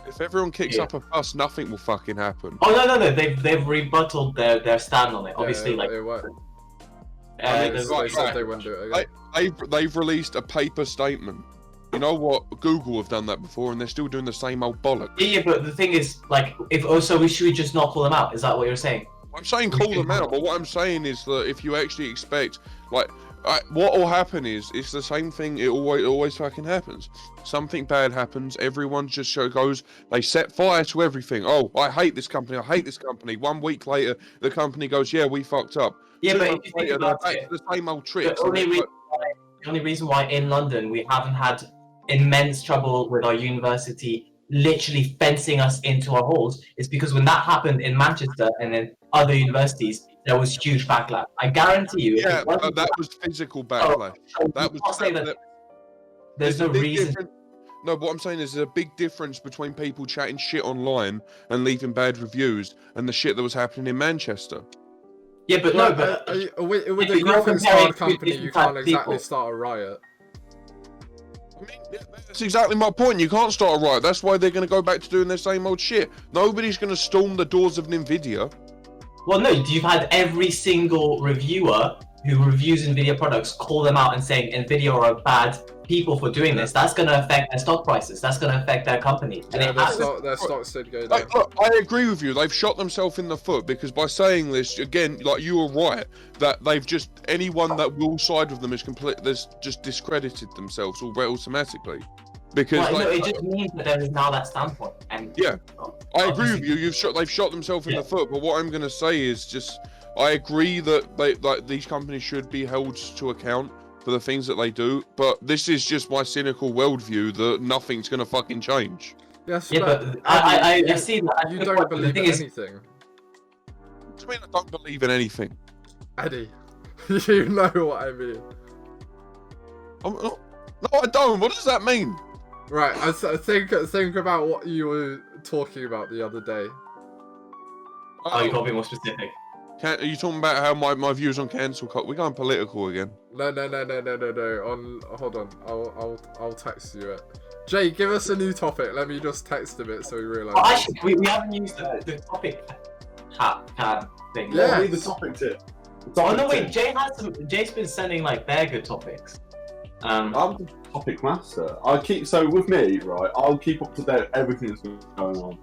If everyone kicks up a fuss, nothing will fucking happen. Oh no, they've rebutted their stand on it. Obviously, yeah, like it won't. the- They said they wouldn't do it again. They've released a paper statement. You know what? Google have done that before, and they're still doing the same old bollocks. Yeah, but the thing is, like, should we just not call them out? Is that what you're saying? I'm saying call them out, but what I'm saying is that if you actually expect, like, what will happen is it's the same thing. It always fucking happens. Something bad happens. Everyone just goes. They set fire to everything. Oh, I hate this company. I hate this company. 1 week later, the company goes, "Yeah, we fucked up." Yeah, 2 but months if you think later, they're about back it, to the same old tricks. the only reason why in London we haven't had immense trouble with our university literally fencing us into our halls is because when that happened in Manchester and in other universities, there was huge backlash. I guarantee you. Yeah, that was physical backlash. That was. Say that there's no reason. No, but what I'm saying is there's a big difference between people chatting shit online and leaving bad reviews and the shit that was happening in Manchester. Yeah, but Well, no, but with if the you're graphics comparing card company, two you different can't exactly people. start a riot. I mean, that's exactly my point. You can't start a riot. That's why they're going to go back to doing their same old shit. Nobody's going to storm the doors of Nvidia. well, no, you've had every single reviewer who reviews Nvidia products call them out and saying Nvidia are bad people for doing this. That's going to affect their stock prices. That's going to affect their company. And Yeah, it their has. stocks did go down. Like, look, I agree with you. They've shot themselves in the foot because by saying this, again, like you were right, that they've just, anyone that will side with them is just discredited themselves automatically. Because Well, no, it just means that there is now that standpoint. And yeah, I agree with you. They've shot themselves in the foot. But what I'm going to say is just, I agree that these companies should be held to account for the things that they do. But this is just my cynical worldview that nothing's going to fucking change. Yes, yeah, but I see that. You don't believe in anything, What do you mean I don't believe in anything? Eddie. You know what I mean. No, I don't. What does that mean? Right, I think about what you were talking about the other day. Oh, you got to be more specific. Are you talking about how my views on cancel culture? We're going political again. No. Hold on. I'll text you it. Jay, give us a new topic. Let me just text him it so we realise. Oh, actually, we haven't used the topic card thing. Yeah. Read the topic tip. Oh no, wait. Jay's been sending like very good topics. I'm the topic master. With me, right, I'll keep up to date with everything that's going on.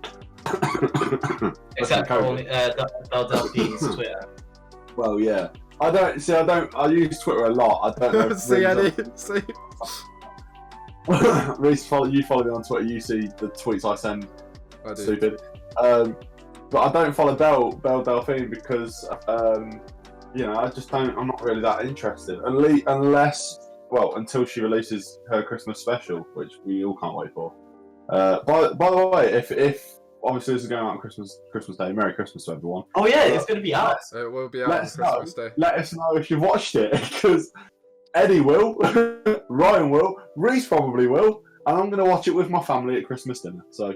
Except for Delphine's Twitter. Well, yeah. I use Twitter a lot. I don't know. See, Eddie? See? Reese, you follow me on Twitter, you see the tweets I send. I do. Stupid. But I don't follow Belle Delphine because, I just don't, I'm not really that interested. Until she releases her Christmas special, which we all can't wait for. By the way, if obviously this is going out on Christmas Day, Merry Christmas to everyone. Oh yeah, it's going to be out. It will be out on Christmas Day. Let us know if you've watched it, because Eddie will, Ryan will, Reese probably will, and I'm going to watch it with my family at Christmas dinner. So,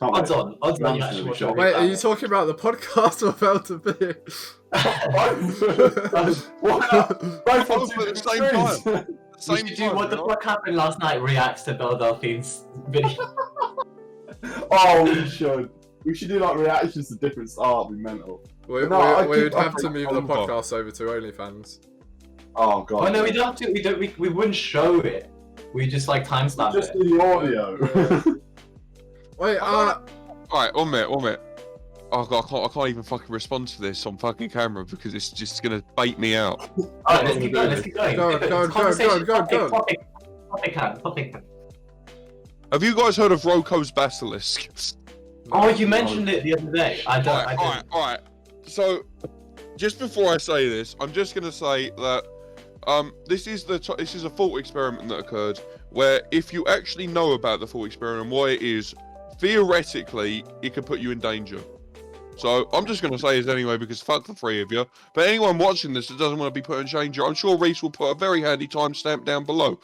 odds on you actually watch it. Wait, are you talking about the podcast or about the video? Both on Both at the same time. We should do what the fuck happened last night reacts to Belle Delphine's video. Oh, we should. We should do like reactions to different art. It'd be mental. We would have to move the podcast over to OnlyFans. Oh god. Oh no, we don't have to. We wouldn't show it. We just like timestamp Just it. do the audio. Wait, Alright, 1 minute. Oh god, I can't even fucking respond to this on fucking camera because it's just gonna bait me out. Alright, let's keep going. Go on. Topic. Have you guys heard of Roko's Basilisk? Oh, you mentioned it the other day. I didn't. Alright. So, just before I say this, I'm just gonna say that this is a thought experiment that occurred where if you actually know about the thought experiment and why it is, theoretically, it could put you in danger. So I'm just going to say this anyway because fuck the three of you. But anyone watching this that doesn't want to be put in danger, I'm sure Reese will put a very handy timestamp down below.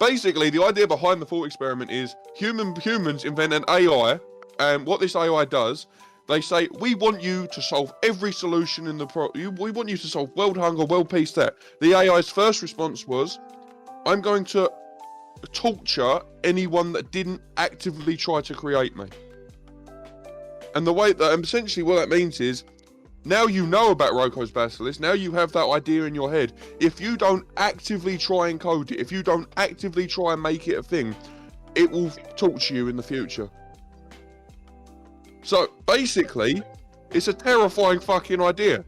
basically, the idea behind the thought experiment is humans invent an AI, and what this AI does, they say, we want you to solve every solution in the we want you to solve world hunger, world peace, that. The AI's first response was, I'm going to torture anyone that didn't actively try to create me. And the way that, and essentially what that means is, now you know about Roko's Basilisk, now you have that idea in your head. If you don't actively try and code it, if you don't actively try and make it a thing, it will torture you in the future. So basically, it's a terrifying fucking idea.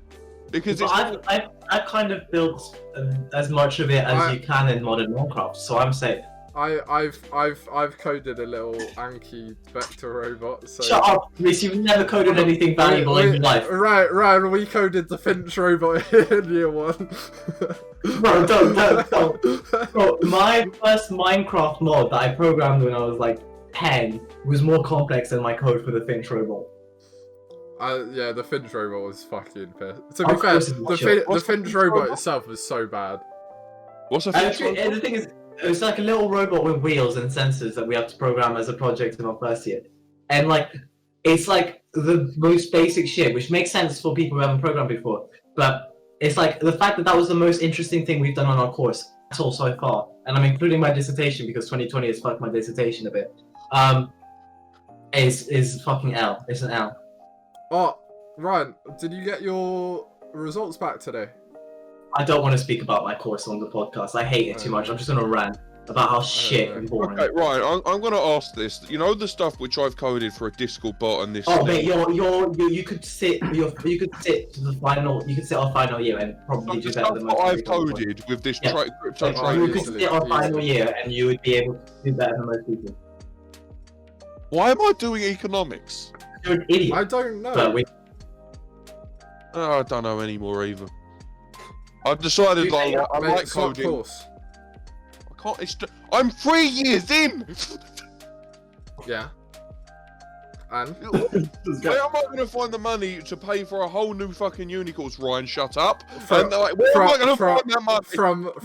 Because it's I've kind of built as much of it as you can in modern Minecraft, so I'm safe. I've coded a little Anki vector robot. So... Shut up, Reese! You've never coded anything valuable in your life. Right, Ryan. We coded the Finch robot in year 1. Bro, don't. Bro, my first Minecraft mod that I programmed when I was like 10 was more complex than my code for the Finch robot. Yeah, the Finch robot was fucking pissed. To be fair, the Finch robot itself was so bad. What's a Finch robot? The thing is, it was like a little robot with wheels and sensors that we have to program as a project in our first year. And like, it's like the most basic shit, which makes sense for people who haven't programmed before. But it's like the fact that that was the most interesting thing we've done on our course at all so far. And I'm including my dissertation because 2020 has fucked my dissertation a bit. Is fucking L. It's an L. Oh, Ryan, did you get your results back today? I don't want to speak about my course on the podcast. I hate it too much. I'm just going to rant about how shit and boring. Okay, Ryan, I'm going to ask this. You know the stuff which I've coded for a Discord bot and this. Oh, mate, you could sit to the final. You could sit our final year and probably do better than most. I've coded with this crypto trading. You could sit our final year and you would be able to do better than most people. Why am I doing economics? You're an idiot. I don't know. I don't know anymore either. I've decided I like coding. Course. I can't. I'm 3 years in. Yeah. And where am I going to find the money to pay for a whole new fucking uni course? Ryan, shut up. And they're like, where am I going to find that money?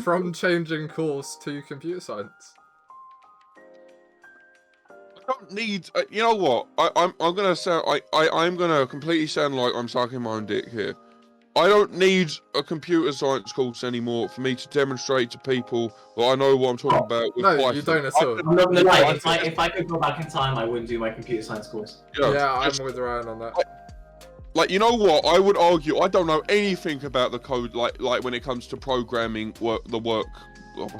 From changing course to computer science. I don't need. You know what? I'm gonna sound. I'm gonna completely sound like I'm sucking my own dick here. I don't need a computer science course anymore for me to demonstrate to people that I know what I'm talking about. With no, you don't at all. I'm not gonna lie. If I could go back in time, I wouldn't do my computer science course. Yeah, I'm with Ryan on that. Like, you know what? I would argue I don't know anything about the code. Like when it comes to programming, what's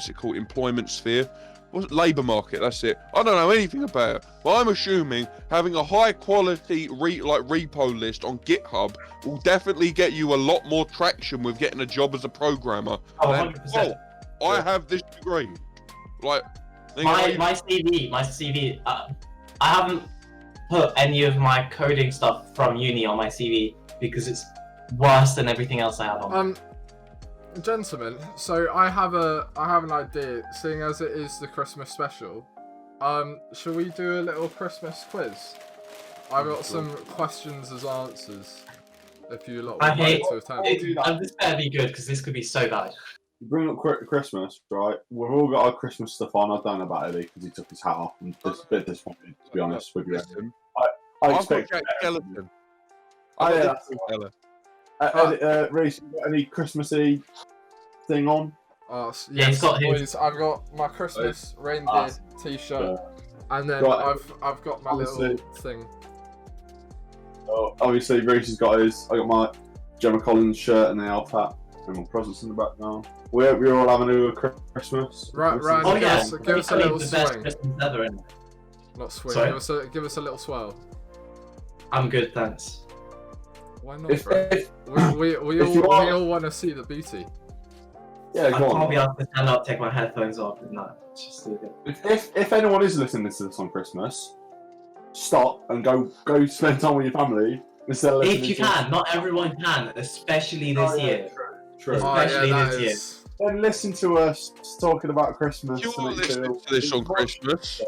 it called? Employment sphere. Labour market, that's it. I don't know anything about it, but I'm assuming having a high quality repo list on GitHub will definitely get you a lot more traction with getting a job as a programmer. Oh, 100%. I have this degree. Like my CV. I haven't put any of my coding stuff from uni on my CV because it's worse than everything else I have on. Gentlemen, so I have an idea. Seeing as it is the Christmas special, shall we do a little Christmas quiz? I've got some questions as answers. If you lot would like to attempt. This better be good because this could be so bad. Bring up Christmas, right? We've all got our Christmas stuff on. I don't know about Eddie because he took his hat off and just a bit disappointed, to be honest with you. I expect. Jack Skeleton. Reese, you got any Christmassy thing on? Yes, boys. I've got my Christmas reindeer t-shirt, and then I've got my little thing. Oh, obviously, Reese has got his. I got my Gemma Collins shirt and the elf hat, and my presents in the background. We're all having a good Christmas. Right. Oh yeah, give us a little swing. Christmas ever, isn't it? Not swing. Sorry? Give us a little swell. I'm good, thanks. Why not, bro? We all want to see the beauty. Yeah, I can't be able to stand up, take my headphones off, and no, it's just stupid. If anyone is listening to this on Christmas, stop and go spend time with your family instead of listening. If you can, not everyone can, especially this year. True. Especially this year. Then listen to us talking about Christmas. You are listening to this on Christmas.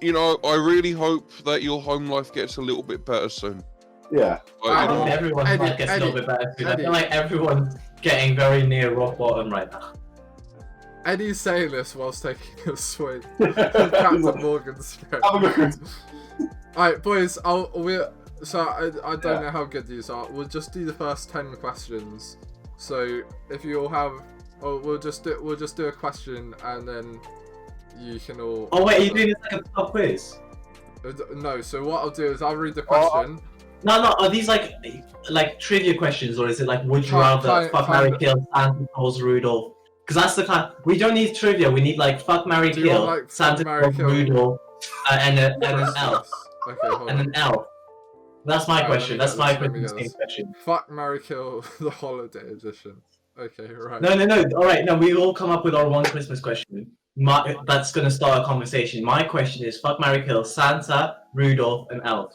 You know, I really hope that your home life gets a little bit better soon. Yeah. I think everyone's life gets a little bit better soon. I feel like everyone's getting very near rock bottom right now. Eddie's saying this whilst taking a swing. Captain Morgan's spread. Have a good Christmas. Alright, boys, I don't know how good these are. We'll just do the first 10 questions. So if you all have, we'll just do a question and then you can all. Oh wait, are you doing this like a pub quiz? No. So what I'll do is I'll read the question. No. Are these like trivia questions, or is it like would you rather fuck, marry, kill, Santa Claus, Rudolph? Because that's the kind. We don't need trivia. We need like fuck, marry, kill, Santa Claus, Rudolph, and an elf. Okay, hold and on. an elf. That's my question. That's my question. Fuck, marry, kill, the holiday edition. Okay, right. No. All right, no. We all come up with our one Christmas question. That's gonna start a conversation. My question is fuck, marry, kill, Santa, Rudolph, and elf.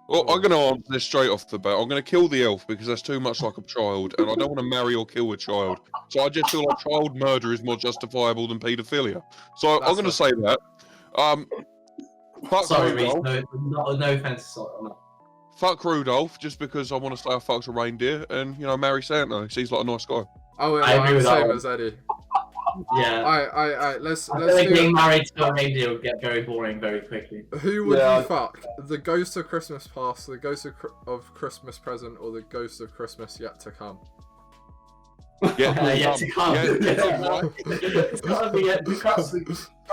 Well, I'm going to answer this straight off the bat. I'm going to kill the elf because that's too much like a child, and I don't want to marry or kill a child. So I just feel like child murder is more justifiable than paedophilia. So I'm going to say that. Fuck Sorry, Rudolph. Reese. No offense. Sorry. Fuck Rudolph, just because I want to say I fucked a reindeer, and marry Santa. He seems like a nice guy. Oh, I agree with that same one. as Eddie. Yeah. Alright, let's I feel like do. getting married to a reindeer would get very boring very quickly. Who would you fuck? The Ghost of Christmas Past, the Ghost of Christmas Present, or the Ghost of Christmas Yet to Come? Yet to come. It's gotta be yet to come.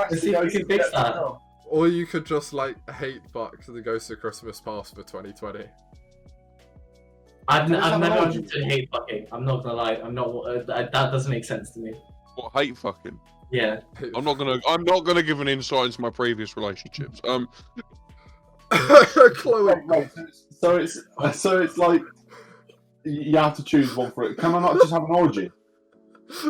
Let's see if we can fix that. Or you could just hate fuck the Ghost of Christmas Past for 2020. I've never understood hate fucking. I'm not gonna lie. That doesn't make sense to me. What, hate fucking? Yeah. I'm not gonna give an insight into my previous relationships. Chloe. Wait, so it's like you have to choose one for it. Can I not just have an orgy? This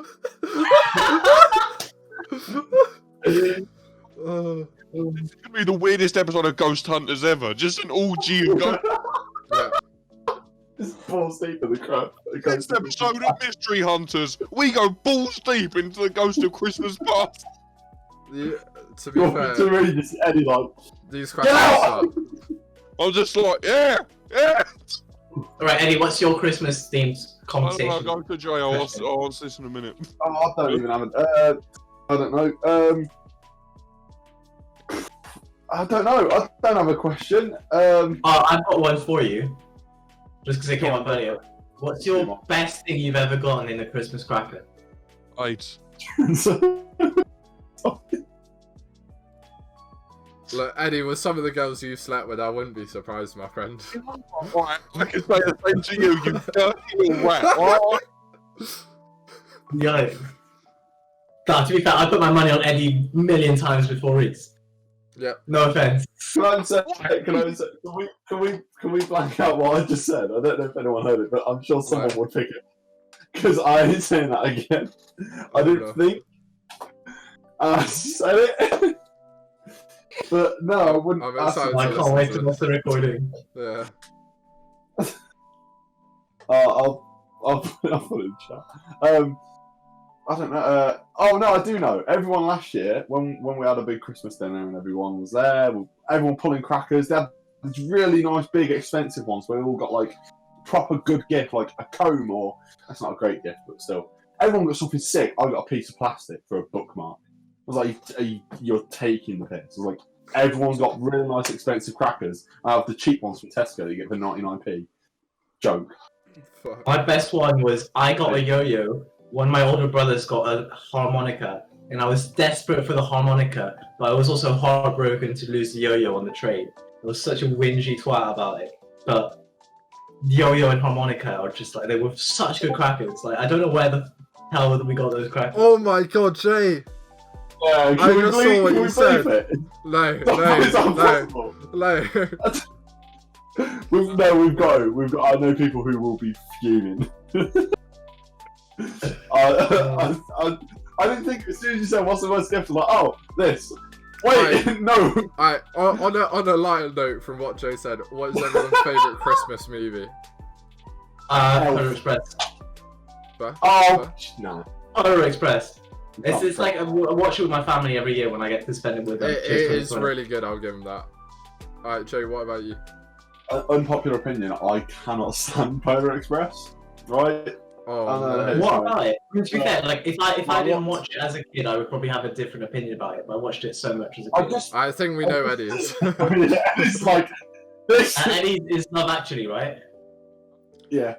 could be the weirdest episode of Ghost Hunters ever. Just an orgy of ghosts. Yeah. It's balls deep in the crap. Next episode of Mystery Hunters, we go balls deep into the Ghost of Christmas Past. Yeah, to be fair, to read this, Eddie, like, these questions are... I'm just like, yeah. Alright, Eddie, what's your Christmas themed conversation? I'll go to jail. I'll answer this in a minute. oh, I don't even have it. I don't know. I don't know. I don't have a question. Oh, I've got one for you. Just because it came up earlier. What's your best thing you've ever gotten in a Christmas cracker? AIDS. Look, Eddie, with some of the girls you slept with, I wouldn't be surprised, my friend. Right, I can say the same to you, you dirty little rat. Right? Yeah. Nah, to be fair, I put my money on Eddie a million times before Reese. Yeah. No offense. Can we blank out what I just said? I don't know if anyone heard it, but I'm sure someone would pick it. Because I ain't saying that again. I didn't think. I said it. But no, I wouldn't. I'm excited I to can't wait to listen watch the recording. Yeah. I'll put it in chat. I don't know. Oh no, I do know. Everyone last year, when we had a big Christmas dinner and everyone was there, everyone pulling crackers. They had these really nice, big, expensive ones where we all got like proper good gift, like a comb, or that's not a great gift, but still. Everyone got something sick. I got a piece of plastic for a bookmark. I was like, you're taking the piss. I was like, everyone's got really nice, expensive crackers. I have the cheap ones from Tesco that you get for 99p. Joke. Fuck. My best one was I got a yo-yo. One of my older brothers got a harmonica, and I was desperate for the harmonica, but I was also heartbroken to lose the yo-yo on the trade. I was such a whingy twat about it. But yo-yo and harmonica are just like, they were such good crackers. Like, I don't know where the hell we got those crackers. Oh my god, Jay! Yeah, I just saw what you said. No. We've got it. I know people who will be fuming. I didn't think as soon as you said what's the worst gift, I'm like, oh, this. Wait, Right. no. Alright, on a lighter note from what Jay said, what is everyone's favourite Christmas movie? Polar Express. Oh, no. Polar Express. It's like I watch it with my family every year when I get to spend it with them. It is really good, I'll give him that. Alright, Jay, what about you? Unpopular opinion, I cannot stand Polar Express, right? Oh, I know, no. it's What fine. about it? I mean, to be fair, like if I Like, didn't what? watch it as a kid, I would probably have a different opinion about it. But I watched it so much as a I kid. just, I think we know Eddie's. yeah, it's like this. And it's Love Actually, right? Yeah.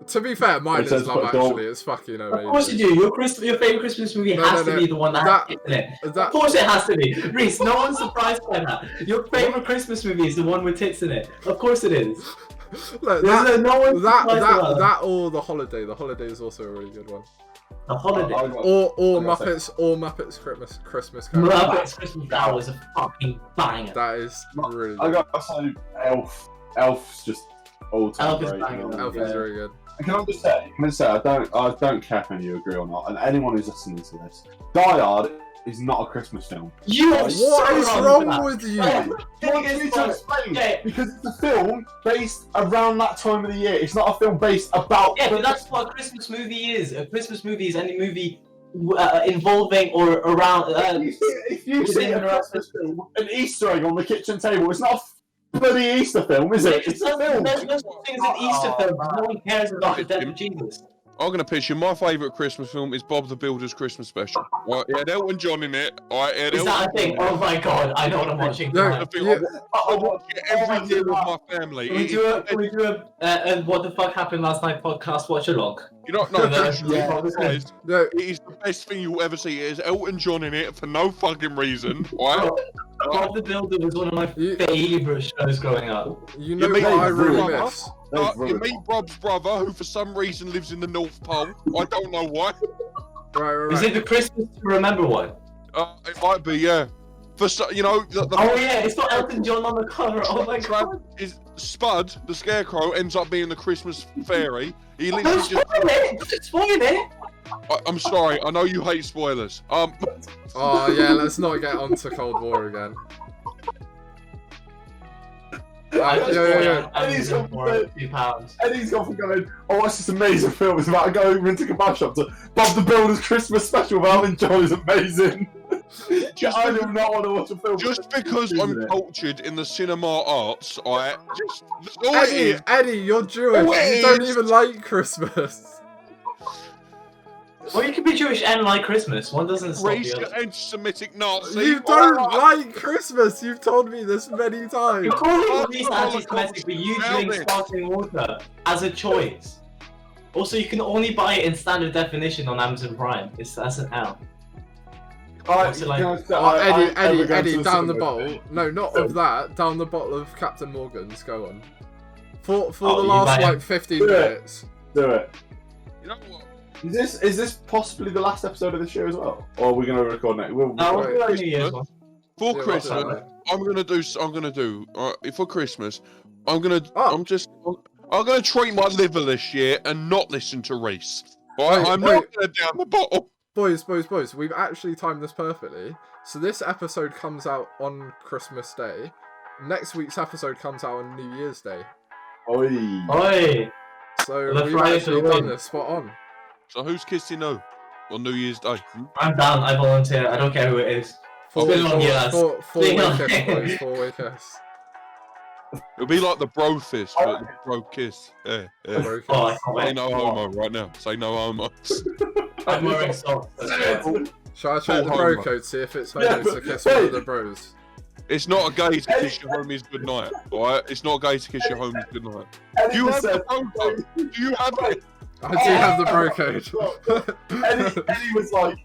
To be fair, mine It is says Love put gold. Actually. It's fucking Of course you amazing. do. Your favorite Christmas movie No, has no, to no. be the one that That- has kids in it. that- Of course it has to be. Reese, no one's surprised by that. Your favorite Christmas movie is the one with tits in it. Of course it is. Look, No one's surprised about that or The Holiday. The Holiday is also a really good one. The Holiday. Or I gotta Muppets Christmas Carol. Muppets Christmas Carol is a fucking banger. That is really I good. got to say, Elf. Elf's just all time Elf is great. banging. you know? Elf is very good. And can I just say, I don't care if any of you agree or not, and anyone who's listening to this, Die Hard is not a Christmas film. You are What so is wrong wrong with with you? that. I want you to explain, Yeah. because it's a film based around that time of the year. It's not a film based about. Yeah, but that's what a Christmas movie is. A Christmas movie is any movie involving or around. If you see within a Christmas film, an Easter egg on the kitchen table, it's not a bloody Easter film, is it? It's a film. There's no such thing as an Easter film. No one cares about the death of Jesus. I'm gonna pitch you. My favourite Christmas film is Bob the Builder's Christmas Special. Right, it had Elton John in it. Right, it had Is that a Elton thing? John in Oh my god, I know what I'm watching No, tonight. it. I watch it every year with my family. Can we do a What the Fuck Happened Last Night podcast watch along? You don't know, Yeah. guys. No, It is the best thing you'll ever see. It is Elton John in it for no fucking reason. Right? Bob the Builder was one of my You- favourite shows growing up. you know mean what I really brother? miss? You meet Rob's brother, who for some reason lives in the North Pole. I don't know why. Right. Is it the Christmas to Remember one? It might be, yeah. For you know, the Oh yeah, it's got Elton John on the cover. Oh my god. is Spud, the Scarecrow, ends up being the Christmas fairy. He Don't literally spoil it! Don't spoil it! I'm sorry, I know you hate spoilers. Oh yeah, let's not get onto Cold War again. Yeah. Eddie's gone For £2. Eddie's gone from going, oh, what's this amazing film? It's about going into a kebab shop to Bob the Builder's Christmas Special with Elton John is amazing. I do not want to watch a film. Just because I'm cultured in the cinema arts, that's all it is. Eddie, you're Jewish. Oh, it You don't is. even like Christmas. Well, you can be Jewish and like Christmas. One doesn't stop the Racist, other. anti-Semitic Nazi. You don't like Christmas. You've told me this many times. You're calling Oh, these oh, anti-Semitic, but you now drink this. sparkling water as a choice. Also, you can only buy it in standard definition on Amazon Prime. That's an L. What's it like? Eddie, down the bottle. No, not of that. Down the bottle of Captain Morgan's. Go on. For Oh, the you last might like have- 15 Do it. minutes. Do it. You know what? Is this possibly the last episode of the show as well? Or are we going to record next? We'll No, Right. we'll do it on New Year's one. For Yeah, Christmas, what's that? I'm gonna do. For Christmas, I'm gonna Oh. treat my liver this year and not listen to Reese. Right? Wait, I'm wait. not gonna down the bottle. Boys, we've actually timed this perfectly. So this episode comes out on Christmas Day. Next week's episode comes out on New Year's Day. Oi. Oi! So The we've Friday actually to done win. this spot on. So who's kissing who on New Year's Day? I'm down. I volunteer. I don't care who it is. Four been on here, lads. way Been on kiss, here. boys. 4-way kiss. It'll be like the bro fist, but the bro kiss. Yeah. Bro kiss. Oh, I can't Say wait. no homo right now. Say no homo. I'm wearing socks. That's right. Shall I check the Oh, bro homo. code, see if it's Yeah, homo to but- kiss hey. one of the bros? It's not a gay to kiss your homies goodnight, alright? It's not gay to kiss your homies goodnight. Eddie Do you have the said, bro code? Do you have it? I do have the bro code.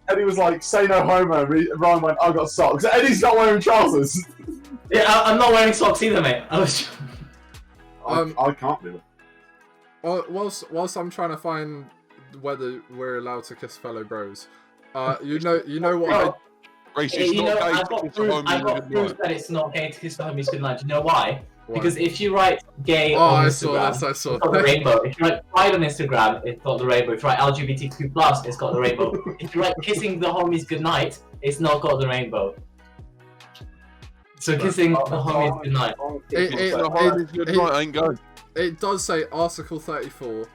Eddie was like, say no homo. And Ryan went, I got socks. Eddie's not wearing trousers. Yeah, I'm not wearing socks either, mate. I was. I can't do it. Whilst I'm trying to find whether we're allowed to kiss fellow bros, you know what I. Reece, it's You not know, gay I've to got kiss a proof. homie I've got goodnight. proof that it's not gay to kiss the homies goodnight. Do you know why? Why? Because if you write gay Oh, on I Instagram, saw it's got the this. rainbow. If you write pride on Instagram, it's got the rainbow. If you write LGBTQ+, it's got the rainbow. If you write kissing the homies goodnight, it's not got the rainbow. So kissing the homies goodnight. Kissing the homies goodnight ain't gay. It does say Article 34,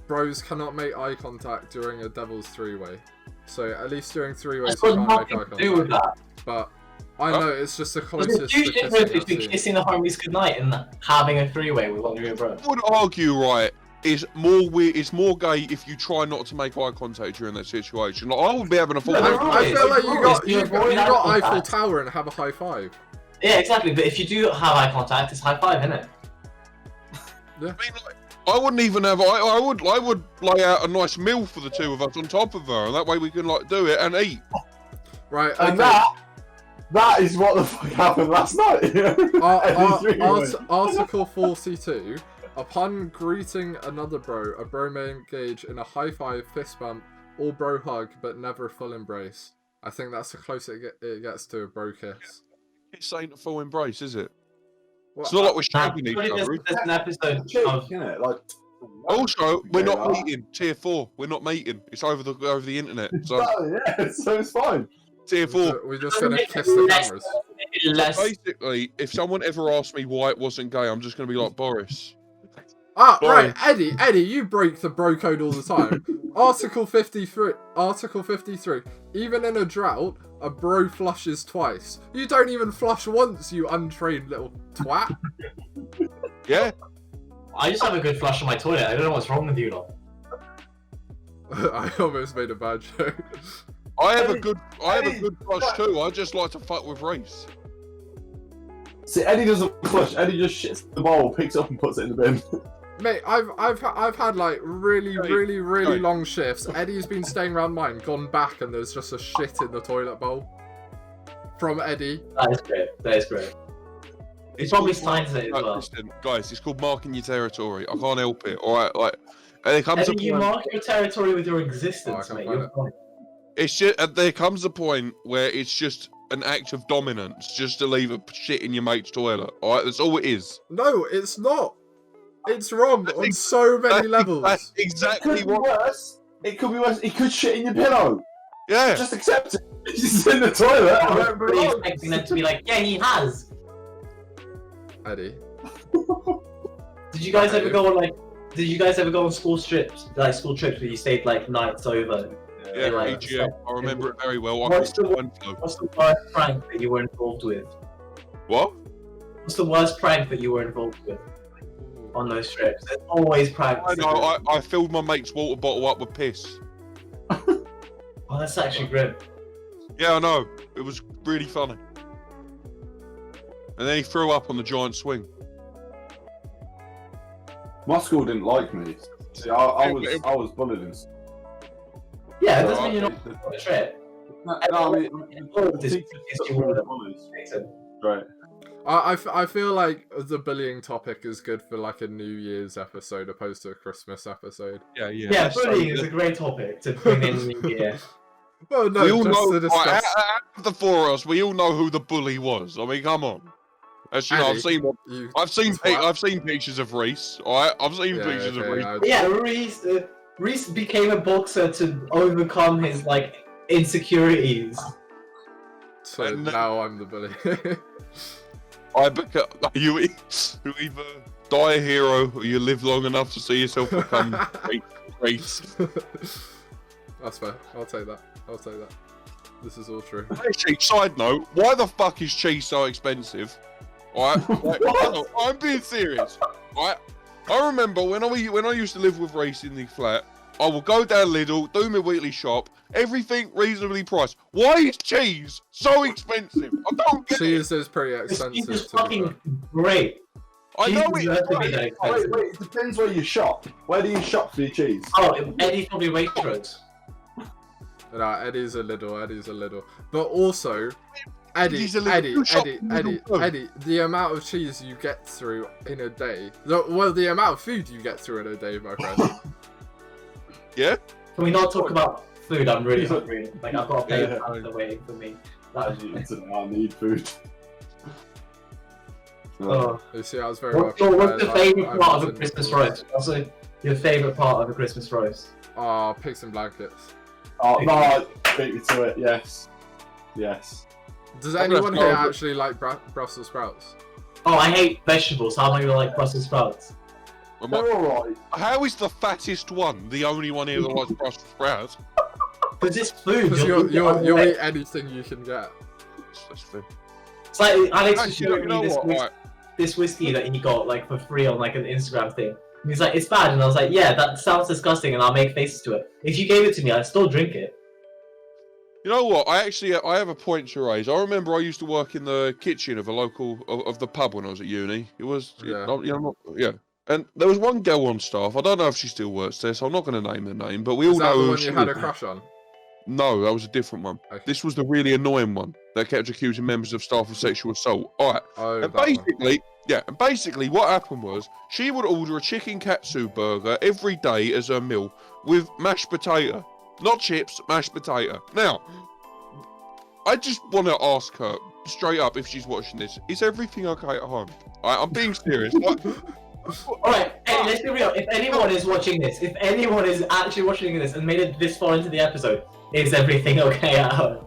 bros cannot make eye contact during a devil's three-way. So at least during three-ways It's you got can't make eye nothing to do with contact. that. But I know it's just the There's closest a to huge kissing difference I've between seen. kissing the homies goodnight and having a three-way with one of your bros. I would argue, right, is more weird. It's more gay if you try not to make eye contact during that situation. Like, I would be having a full. I feel like you avoid got eye Eiffel contact. Tower and have a high five. Yeah, exactly. But if you do have eye contact, it's high five, isn't it? I mean, like, I wouldn't even have. I would lay out a nice meal for the two of us on top of her, and that way we can like do it and eat. Right. And Okay. that is what the fuck happened last night. Article 42. Upon greeting another bro, a bro may engage in a high five, fist bump, or bro hug, but never full embrace. I think that's the closest it gets to a bro kiss. It's ain't a full embrace, is it? Well, It's not like we're shagging each There's other. an episode Cheek, of innit? Like, Also, we're not Yeah. meeting. Tier 4. We're not meeting. It's over the internet. So yeah, so it's fine. tier 4. we're just gonna kiss the cameras. less. Basically, if someone ever asked me why it wasn't gay, I'm just gonna be like, Boris. Ah, Sorry. right, Eddie, you break the bro code all the time. Article 53. Even in a drought, a bro flushes twice. You don't even flush once, you untrained little twat. Yeah. I just have a good flush on my toilet. I don't know what's wrong with you lot. I almost made a bad joke. I have a good flush too. I just like to fuck with race. See, Eddie doesn't flush. Eddie just shits the bowl, picks it up, and puts it in the bin. Mate, I've had like really long shifts. Eddie's been staying around mine, gone back, and there's just a shit in the toilet bowl. From Eddie. That is great. That is great. He probably signs it as well. Listen, guys, it's called marking your territory. I can't help it. All right, like, and there comes a Eddie, you point. mark your territory with your existence, Oh, I mate. can You're fine. It's just there comes a point where it's just an act of dominance, just to leave a shit in your mate's toilet. All right, that's all it is. No, it's not. It's wrong on so many levels. That's It exactly could be what. worse. It could be worse. He could shit in your pillow. Yeah. Just accept it. He's in the toilet. I'm where it really belongs. expecting them to be like, yeah, he has. Eddie. Did you guys ever go on like? Did you guys ever go on school trips, like school trips where you stayed like nights over? Yeah, like, EGM. I remember it very well. I What's called the- one flow. What's the worst prank that you were involved with? What? What's the worst prank that you were involved with on those trips? There's always pranks. I know. I filled my mate's water bottle up with piss. Oh, that's actually grim. Yeah, I know. It was really funny. And then he threw up on the giant swing. My school didn't like me. See, I was bullied in school. Yeah, it So doesn't mean you're I- not on a trip. No, I mean, Involved is- teachers is took you me were as the- bullies. Right. I feel like the bullying topic is good for like a New Year's episode opposed to a Christmas episode. Yeah, yeah. Yeah, that's so bullying is good. a great topic to bring in the new year. Well, no, We all just know, to discuss. out of the four of us, we all know who the bully was. I mean, come on. As you know, Eddie, I've seen twat. I've seen pictures of Reese. Alright, I've seen Yeah, pictures of okay, Reese. I- Yeah, Reese became a boxer to overcome his like insecurities. So And- now I'm the bully. You either die a hero or you live long enough to see yourself become Reese. That's fair. I'll take that. This is all true. Actually, side note, why the fuck is cheese so expensive? Alright, no, I'm being serious. Alright, I remember when I used to live with Reese in the flat, I would go down Lidl, do my weekly shop, everything reasonably priced. Why is cheese so expensive? I don't get it. Cheese is pretty This expensive. is To be fair. fucking great. I know cheese it. deserves to be that Wait, expensive. it depends where you shop. Where do you shop for your cheese? Oh, Eddie's probably Waitrose. No, Eddie's a little. But also, Eddie, He's a little- you shop in Lidl. Eddie, the amount of cheese you get through in a day. The amount of food you get through in a day, my friend. Yeah? Can we not talk about food? I'm really hungry. Like I've got a plate Yeah. of pasta waiting for me. As you today, I need food. Oh. You see, I was very well What's your prepared. favourite I part of a wasn't- Christmas roast? Also, your favourite part of a Christmas roast? Oh, pigs and blankets. Oh, no, beat me to it, yes. Yes. Does I'm gonna anyone here throw- actually like Brussels sprouts? Oh, I hate vegetables. How am I gonna like Brussels sprouts? They're alright. How is the fattest one the only one here that likes Brussels sprouts? Because it's food. Because you'll eat anything you can get. That's fair. It's like Alex was Actually, showing you know me what? Right. this whiskey that he got like for free on like an Instagram thing, And he's like, it's bad. And I was like, yeah, that sounds disgusting, and I'll make faces to it. If you gave it to me, I'd still drink it. You know what? I have a point to raise. I remember I used to work in the kitchen of a local of the pub when I was at uni. It was yeah. And there was one girl on staff. I don't know if she still works there, so I'm not going to name her name. But we all Is that know the who one she you had a is. crush on? No, that was a different one. Okay. This was the really annoying one that kept accusing members of staff of sexual assault. All right. Oh, And that one. basically what happened was she would order a chicken katsu burger every day as her meal with mashed potato. Not chips, mashed potato. Now, I just want to ask her straight up if she's watching this. Is everything okay at home? I'm being serious. Alright, hey, let's be real. If anyone is watching this, if anyone is actually watching this and made it this far into the episode, is everything okay at home?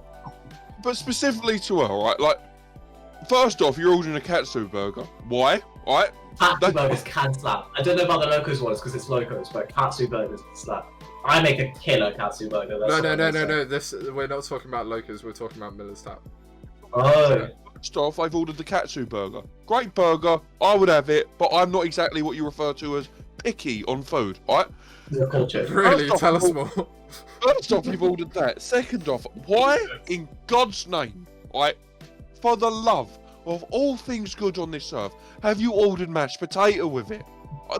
But specifically to her, right? Like, first off, you're ordering a katsu burger. Why? Right? Katsu burgers can slap. I don't know about the Locos ones because it's Locos, but katsu burgers can slap. I make a killer katsu burger. No. We're not talking about Locos. We're talking about Miller's Tap. Oh. First off, I've ordered the katsu burger. Great burger. I would have it, but I'm not exactly what you refer to as picky on food, right? Your culture. Really? First Tell off, us more. First off, you've ordered that. Second off, why in God's name, right, for the love of all things good on this earth, have you ordered mashed potato with it?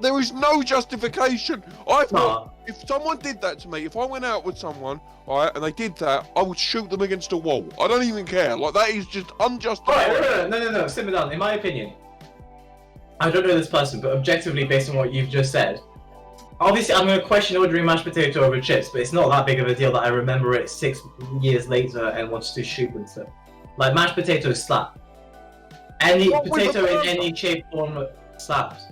There is no justification. I thought if someone did that to me, if I went out with someone, right, and they did that, I would shoot them against a wall. I don't even care. Like, that is just unjustified. Alright, no, simmer down. In my opinion, I don't know this person, but objectively, based on what you've just said, obviously I'm going to question ordering mashed potato over chips, but it's not that big of a deal that I remember it 6 years later and wants to shoot them. So, like, mashed potatoes slap. Any potato in any shape, form slaps.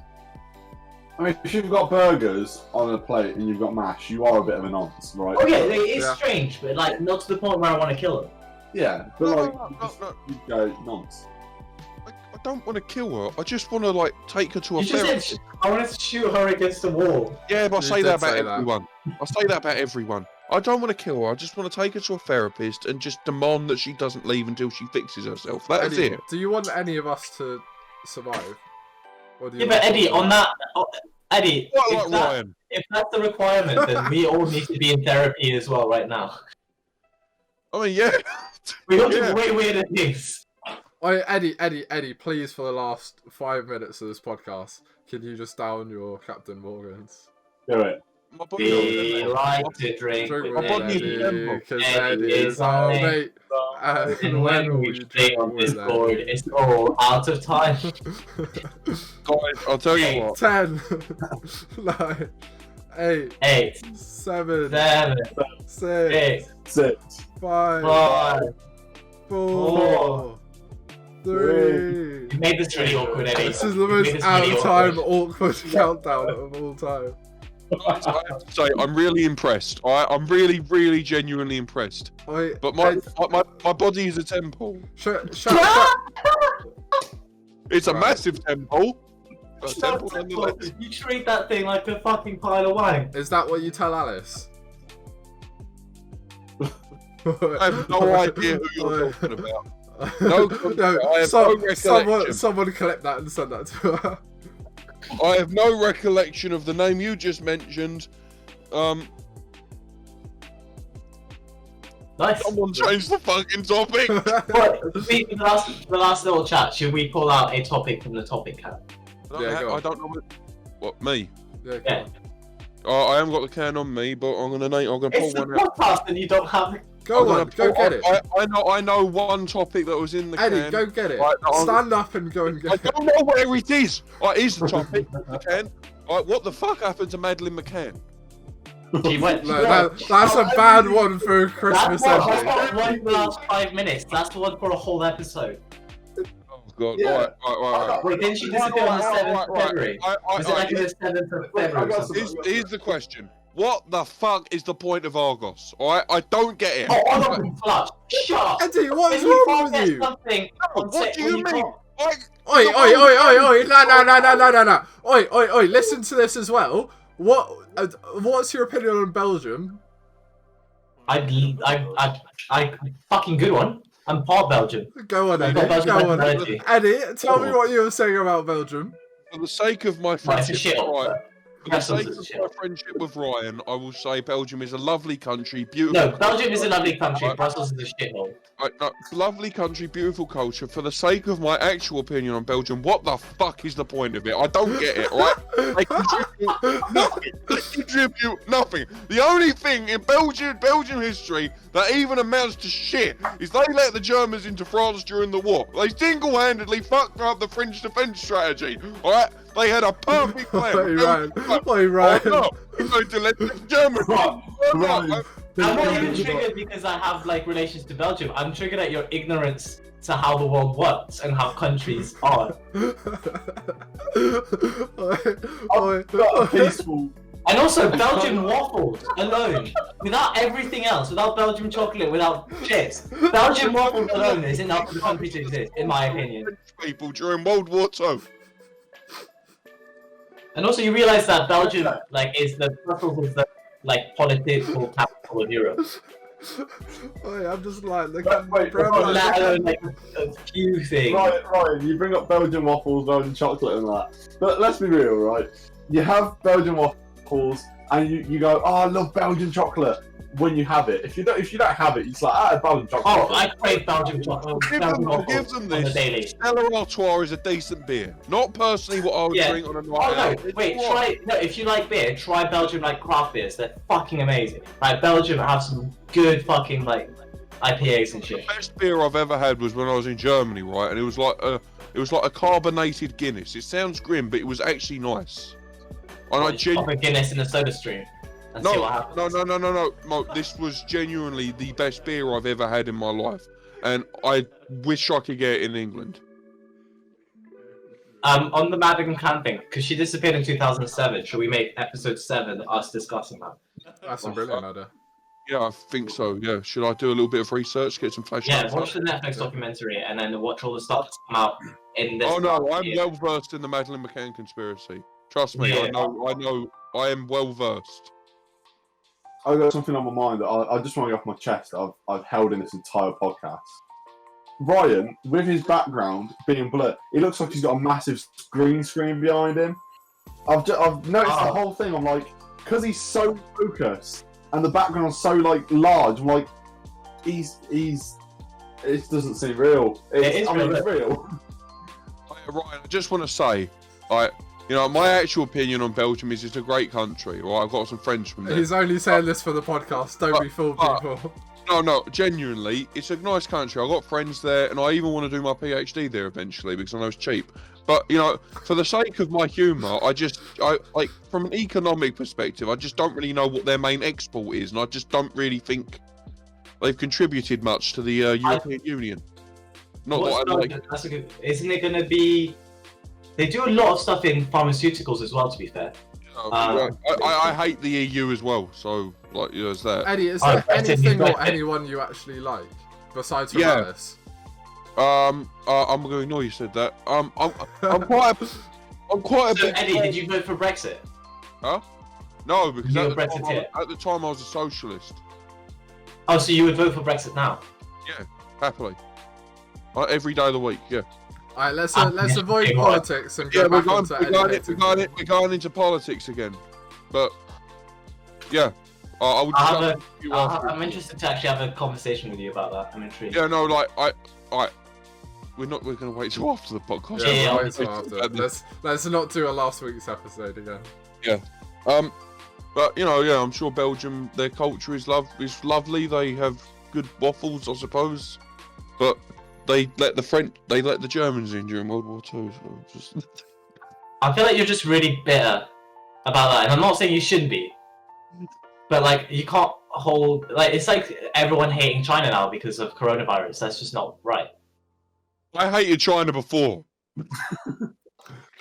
I mean, if you've got burgers on a plate and you've got mash, you are a bit of a nonce, right? Oh yeah, it is strange, but like not to the point where I want to kill them. Yeah, but No. you go nonce. I don't want to kill her. I just want to, like, take her to a You just therapist. said I wanted to shoot her against the wall. Yeah, but I You say did that about say that. everyone. I say that about everyone. I don't want to kill her. I just want to take her to a therapist and just demand that she doesn't leave until she fixes herself. That's Eddie, it. do you want any of us to survive? Or do you Yeah, but want Eddie, someone on that, Eddie, Not like Ryan. if that's the requirement, then we all need to be in therapy as well right now. I mean, yeah. We got Yeah. to way weirder things. Oh, Eddie, please, for the last 5 minutes of this podcast, can you just down your Captain Morgans? Do it. My body- We like to drink Drink with with body is Eddie. Eddie, because Eddie Eddie is is our our mate. And when we play on Discord, it's all out of time. Guys, I'll tell you what. 10, 9, 8, 8, 7, 7, 6, 6, 6. 5, 5. 4, 3. You made this really awkward, Eddie. This is the You most made this out really of time awkward countdown of all time. I have to say, I'm really impressed. I'm really genuinely impressed. Oi, But Ed, my body is a temple. shut. It's a Right. massive temple. A temple nonetheless. You treat that thing like a fucking pile of wine. Is that what you tell Alice? I have no idea who you're talking about. No, I have no recollection. someone clip that and send that to her. I have no recollection of the name you just mentioned. Nice. Someone change the fucking topic. Right, the last little chat, should we pull out a topic from the topic can? Yeah, go on. I don't know what me. Yeah, come Yeah. on. I haven't got the can on me, but I'm gonna pull It's the one out. podcast and you don't have... Go on, go get it. I know one topic that was in the Eddie, can. go get it. Right, Stand up and go and I get it. don't know where it is. Right, here's the topic. McCann. Right, what the fuck happened to Madeline McCann? She went... No, that's a bad one for a Christmas That's ending. not one for the last 5 minutes. That's the one for a whole episode. Oh god. Yeah. Right. Wait, didn't she disappear on the 7th of February? Was it like on the 7th of February or something? Here's the question. What the fuck is the point of Argos? Alright, I don't get it. Oh, I'm not being flush. Shut up! Eddie, what is When you wrong can't with get you? something on What set do when you mean? can't- Like, Oi, no. Oi, listen to this as well. What's your opinion on Belgium? I fucking good one. I'm part Belgian. Go on, I've Eddie. got Go on. personality. Eddie, tell me what you were saying about Belgium. for the sake of my Right, it's a friendship, shit. right, For the Brussels sake is a of shit. my friendship with Ryan, I will say Belgium is a lovely country, beautiful. No, Belgium is a lovely country. Right. Brussels is a shithole. No, lovely country, beautiful culture. For the sake of my actual opinion on Belgium, what the fuck is the point of it? I don't get it, right? They contribute nothing. They contribute nothing. The only thing in Belgian history that even amounts to shit is they let the Germans into France during the war. They single-handedly fucked up the French defence strategy, alright? They had a perfect plan. Oi, Ryan. Oh, no, we're going to let the Germans... Ryan, I'm not even triggered because I have like relations to Belgium. I'm triggered at your ignorance to how the world works and how countries are. I've got a peaceful. And also Belgian waffles alone, without everything else, without Belgian chocolate, without chips. Belgian waffles alone is enough for the country to exist, in my opinion. People during World War II. And also you realise that Belgium is Brussels is the political capital of Europe. Oi, I'm just like looking at my Wait, Let alone a few things. Ryan, you bring up Belgian waffles, Belgian chocolate, and that. But let's be real, right? You have Belgian waffles, and you go, "Oh, I love Belgian chocolate." When you have it, if you don't have it, it's like, Belgian chocolate. Oh, I crave Belgian chocolate. Give them on the this. daily. Stella Artois is a decent beer. Not personally what I would drink on a night out. Oh no, wait, if you like beer, try Belgian craft beers. They're fucking amazing. Belgium have some good fucking IPAs and shit. The best beer I've ever had was when I was in Germany, right? And it was like a carbonated Guinness. It sounds grim, but it was actually nice. And Pop a Guinness in a soda stream. And see what happens. No. Mo, this was genuinely the best beer I've ever had in my life. And I wish I could get it in England. On the Madigan Cant thing, because she disappeared in 2007, should we make episode 7 us discussing that? That's a brilliant idea. Yeah, I think so, yeah. Should I do a little bit of research, get some flashbacks? Yeah, watch the Netflix documentary and then watch all the stuff that's come out in this. Oh no, I'm well versed in the Madeleine McCann conspiracy. Trust me, Yeah. I am well versed. I've got something on my mind that I just want to get off my chest that I've held in this entire podcast. Ryan, with his background being blurred, it looks like he's got a massive green screen behind him. I've noticed the whole thing. I'm like, because he's so focused and the background's so large. I'm like, it doesn't seem real. It's real. Ryan, I just want to say, my actual opinion on Belgium is it's a great country. Right, I've got some friends from there. He's only saying this for the podcast. Don't be fooled, people. No, genuinely, it's a nice country. I've got friends there, and I even want to do my PhD there eventually because I know it's cheap. But for the sake of my humour, I from an economic perspective, I just don't really know what their main export is, and I just don't really think they've contributed much to the European Union. That's a good. Isn't it going to be? They do a lot of stuff in pharmaceuticals as well. To be fair. I hate the EU as well, so there's that. Eddie, is there anything or anyone you actually like besides Morales? I'm gonna ignore you said that. I'm quite a big. Eddie, did you vote for Brexit? Huh? No, because at the time I was a socialist. Oh, so you would vote for Brexit now? Yeah, happily. Every day of the week, yeah. Alright, let's avoid politics and go back onto We're going into politics again, but yeah, I would. I'm interested to actually have a conversation with you about that. I'm intrigued. Yeah, no, we're going to wait till after the podcast. Yeah, wait till after. Let's not do a last week's episode again. Yeah, but I'm sure Belgium, their culture is lovely. They have good waffles, I suppose, but. They let the Germans in during World War II. So I feel like you're just really bitter about that, and I'm not saying you shouldn't be, but you can't hold it's like everyone hating China now because of coronavirus. That's just not right. I hated China before.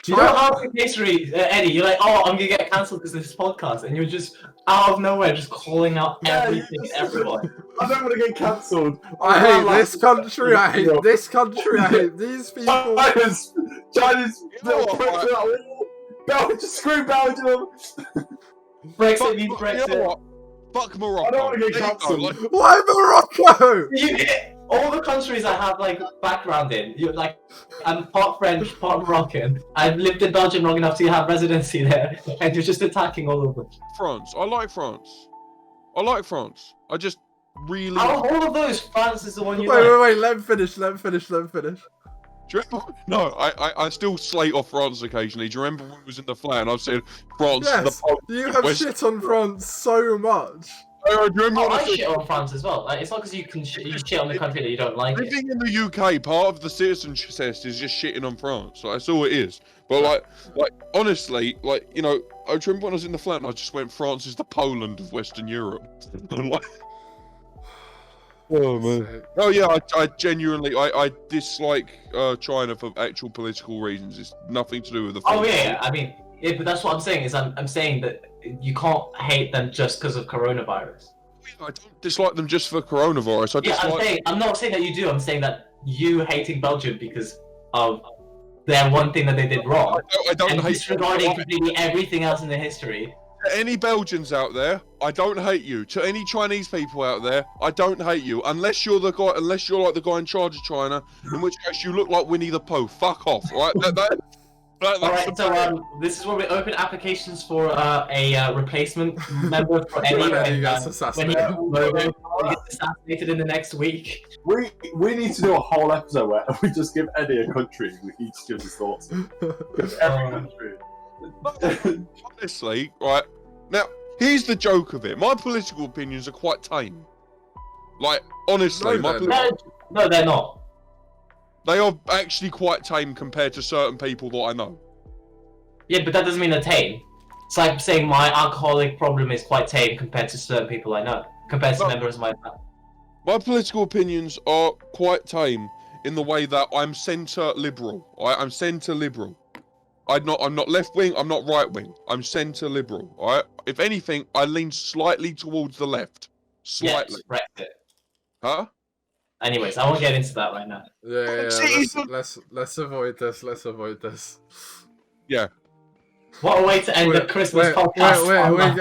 Do you know how in history, Eddie? You're like, oh, I'm gonna get cancelled because of this podcast, and you're just out of nowhere just calling out everything and everyone. I don't want to get cancelled. I hate this country. I hate this country. I hate these people. China's little pricks at all. Belgium, screw Belgium. Brexit means Brexit. You know what? Fuck Morocco. I don't want to get cancelled. Why Morocco? all the countries I have like background in, you're like, I'm part French, part Moroccan. I've lived in Belgium long enough to have residency there, and you're just attacking all of them. France. I like France. I like France. I just really. Out of all of those, France is the one you Wait, like. wait, wait. Let him finish. Let him finish. Let him finish. Do you remember? No, I still slate off France occasionally. Do you remember when we was in the flat and I said France? Yes, The you have West- shit on France so much. Do you remember Oh, when I said- shit on France as well. Like, it's not because you can you shit on the country that you don't like it. Living in the UK, part of the citizenship test is just shitting on France. Like, that's all it is. But like honestly, like, you know, I remember when I was in the flat and I just went, France is the Poland of Western Europe. I'm like, oh man. Sick. Oh yeah, I genuinely I dislike China for actual political reasons. It's nothing to do with the. Oh yeah, I mean, yeah, but that's what I'm saying. Is I'm saying that you can't hate them just because of coronavirus. I don't dislike them just for coronavirus. I'm not saying that you do. I'm saying that you hating Belgium because of their one thing that they did wrong, I don't and hate disregarding completely everything else in the history. To any Belgians out there, I don't hate you. To any Chinese people out there, I don't hate you. Unless you're like the guy in charge of China, in which case you look like Winnie the Pooh. Fuck off, right? Alright, so this is where we open applications for a replacement member for Eddie When Eddie when gets he assassinated. gets assassinated in the next week. We need to do a whole episode where we just give Eddie a country and we each give his thoughts. Every country. Honestly, right now, here's the joke of it. My political opinions are quite tame. Like, honestly, No, they're No, they're not. they are actually quite tame compared to certain people that I know. Yeah, but that doesn't mean they're tame. It's like saying my alcoholic problem is quite tame compared to certain people I know, compared to No. members of my family. My political opinions are quite tame in the way that I'm centre liberal. I'm centre liberal. I'm not left wing. I'm not right wing. I'm centre liberal. All right. If anything, I lean slightly towards the left. Slightly. Yes, Brexit. Huh? Anyways, I won't get into that right now. Yeah, See, let's avoid this. Let's avoid this. Yeah. What a way to end the Christmas podcast.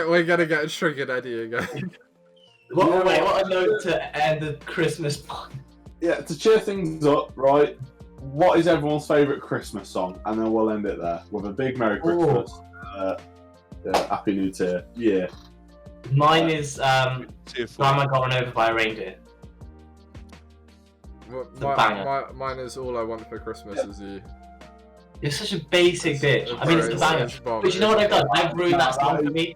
We're gonna get triggered, Eddie again. What a note to end the Christmas podcast. Yeah, to cheer things up, right? What is everyone's favourite Christmas song? And then we'll end it there with a big Merry Christmas. Happy New Year. Yeah. Mine is Tier 4. Grandma Gone Over by a Reindeer. a banger. Mine is All I Want for Christmas Is You. You're such a basic bitch. I mean, it's a banger. But you know what I've done? I've ruined that song for me.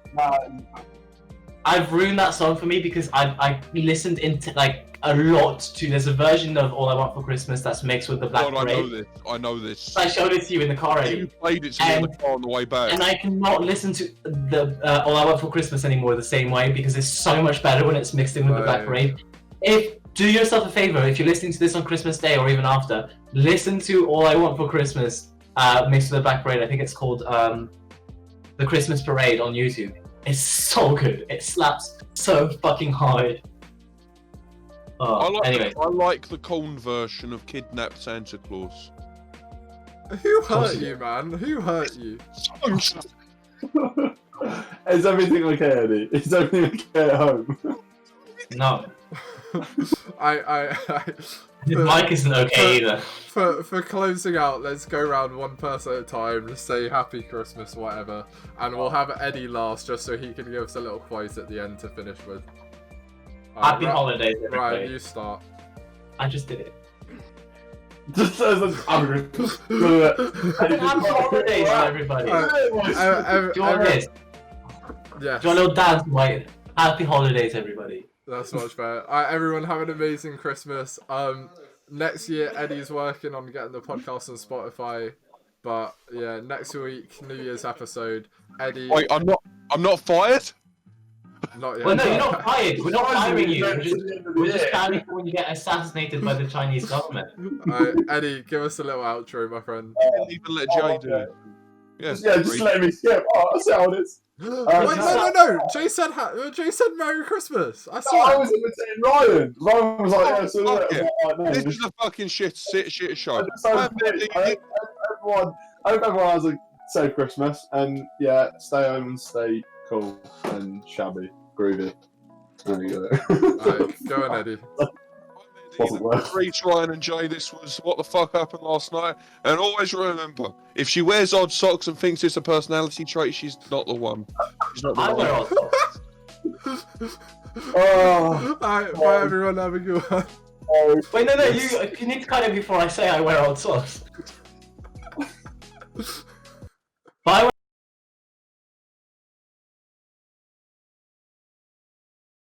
I've ruined that song for me because I've listened into like a lot to. There's a version of All I Want for Christmas that's mixed with the Black Parade. I know this. I showed it to you in the car already. You played it to me in the car on the way back. And I cannot listen to the All I Want for Christmas anymore the same way because it's so much better when it's mixed in with the Black Parade. Do yourself a favor, if you're listening to this on Christmas Day or even after, listen to All I Want for Christmas mixed with the Black Parade. I think it's called The Christmas Parade on YouTube. It's so good. It slaps so fucking hard. Anyway. I like the corn version of Kidnapped Santa Claus. Who hurt you, man? Who hurt you? Is everything okay, Eddie? Is everything okay at home? No. The mic isn't okay either. For closing out, let's go around one person at a time, just say Happy Christmas, whatever, and we'll have Eddie last just so he can give us a little quote at the end to finish with. Happy holidays, everybody. Right, you start. I just did it. Just as Happy Happy holidays, everybody. Do you want this? Yes. Do you want a little dance, White? Happy holidays, everybody. That's much better. Alright, everyone, have an amazing Christmas. Next year, Eddie's working on getting the podcast on Spotify. But yeah, next week, New Year's episode, Eddie. Wait, I'm not fired? Not yet. Well, no, you're not fired. We're not firing you. We're just planning for when you get assassinated by the Chinese government. Alright, Eddie, give us a little outro, my friend. I didn't even let Jay do it. Yes, just let me skip. Oh, that's how it is. Wait, no. Jay said Merry Christmas. I saw I was imitating Ryan. Ryan was like, yeah, so Fuck it. no. This is a fucking shit show. I hope everyone has a safe Christmas, and yeah, stay home and stay cool and shabby, groovy. There you go. Alright, go on, Eddie. Wasn't worth. Reach, Ryan, and Jay, this was what the fuck happened last night. And always remember, if she wears odd socks and thinks it's a personality trait, she's not the one. She's not the I one. wear odd socks. Oh, Alright, bye everyone, have a good one. oh. Wait, no, you need to cut it before I say I wear odd socks.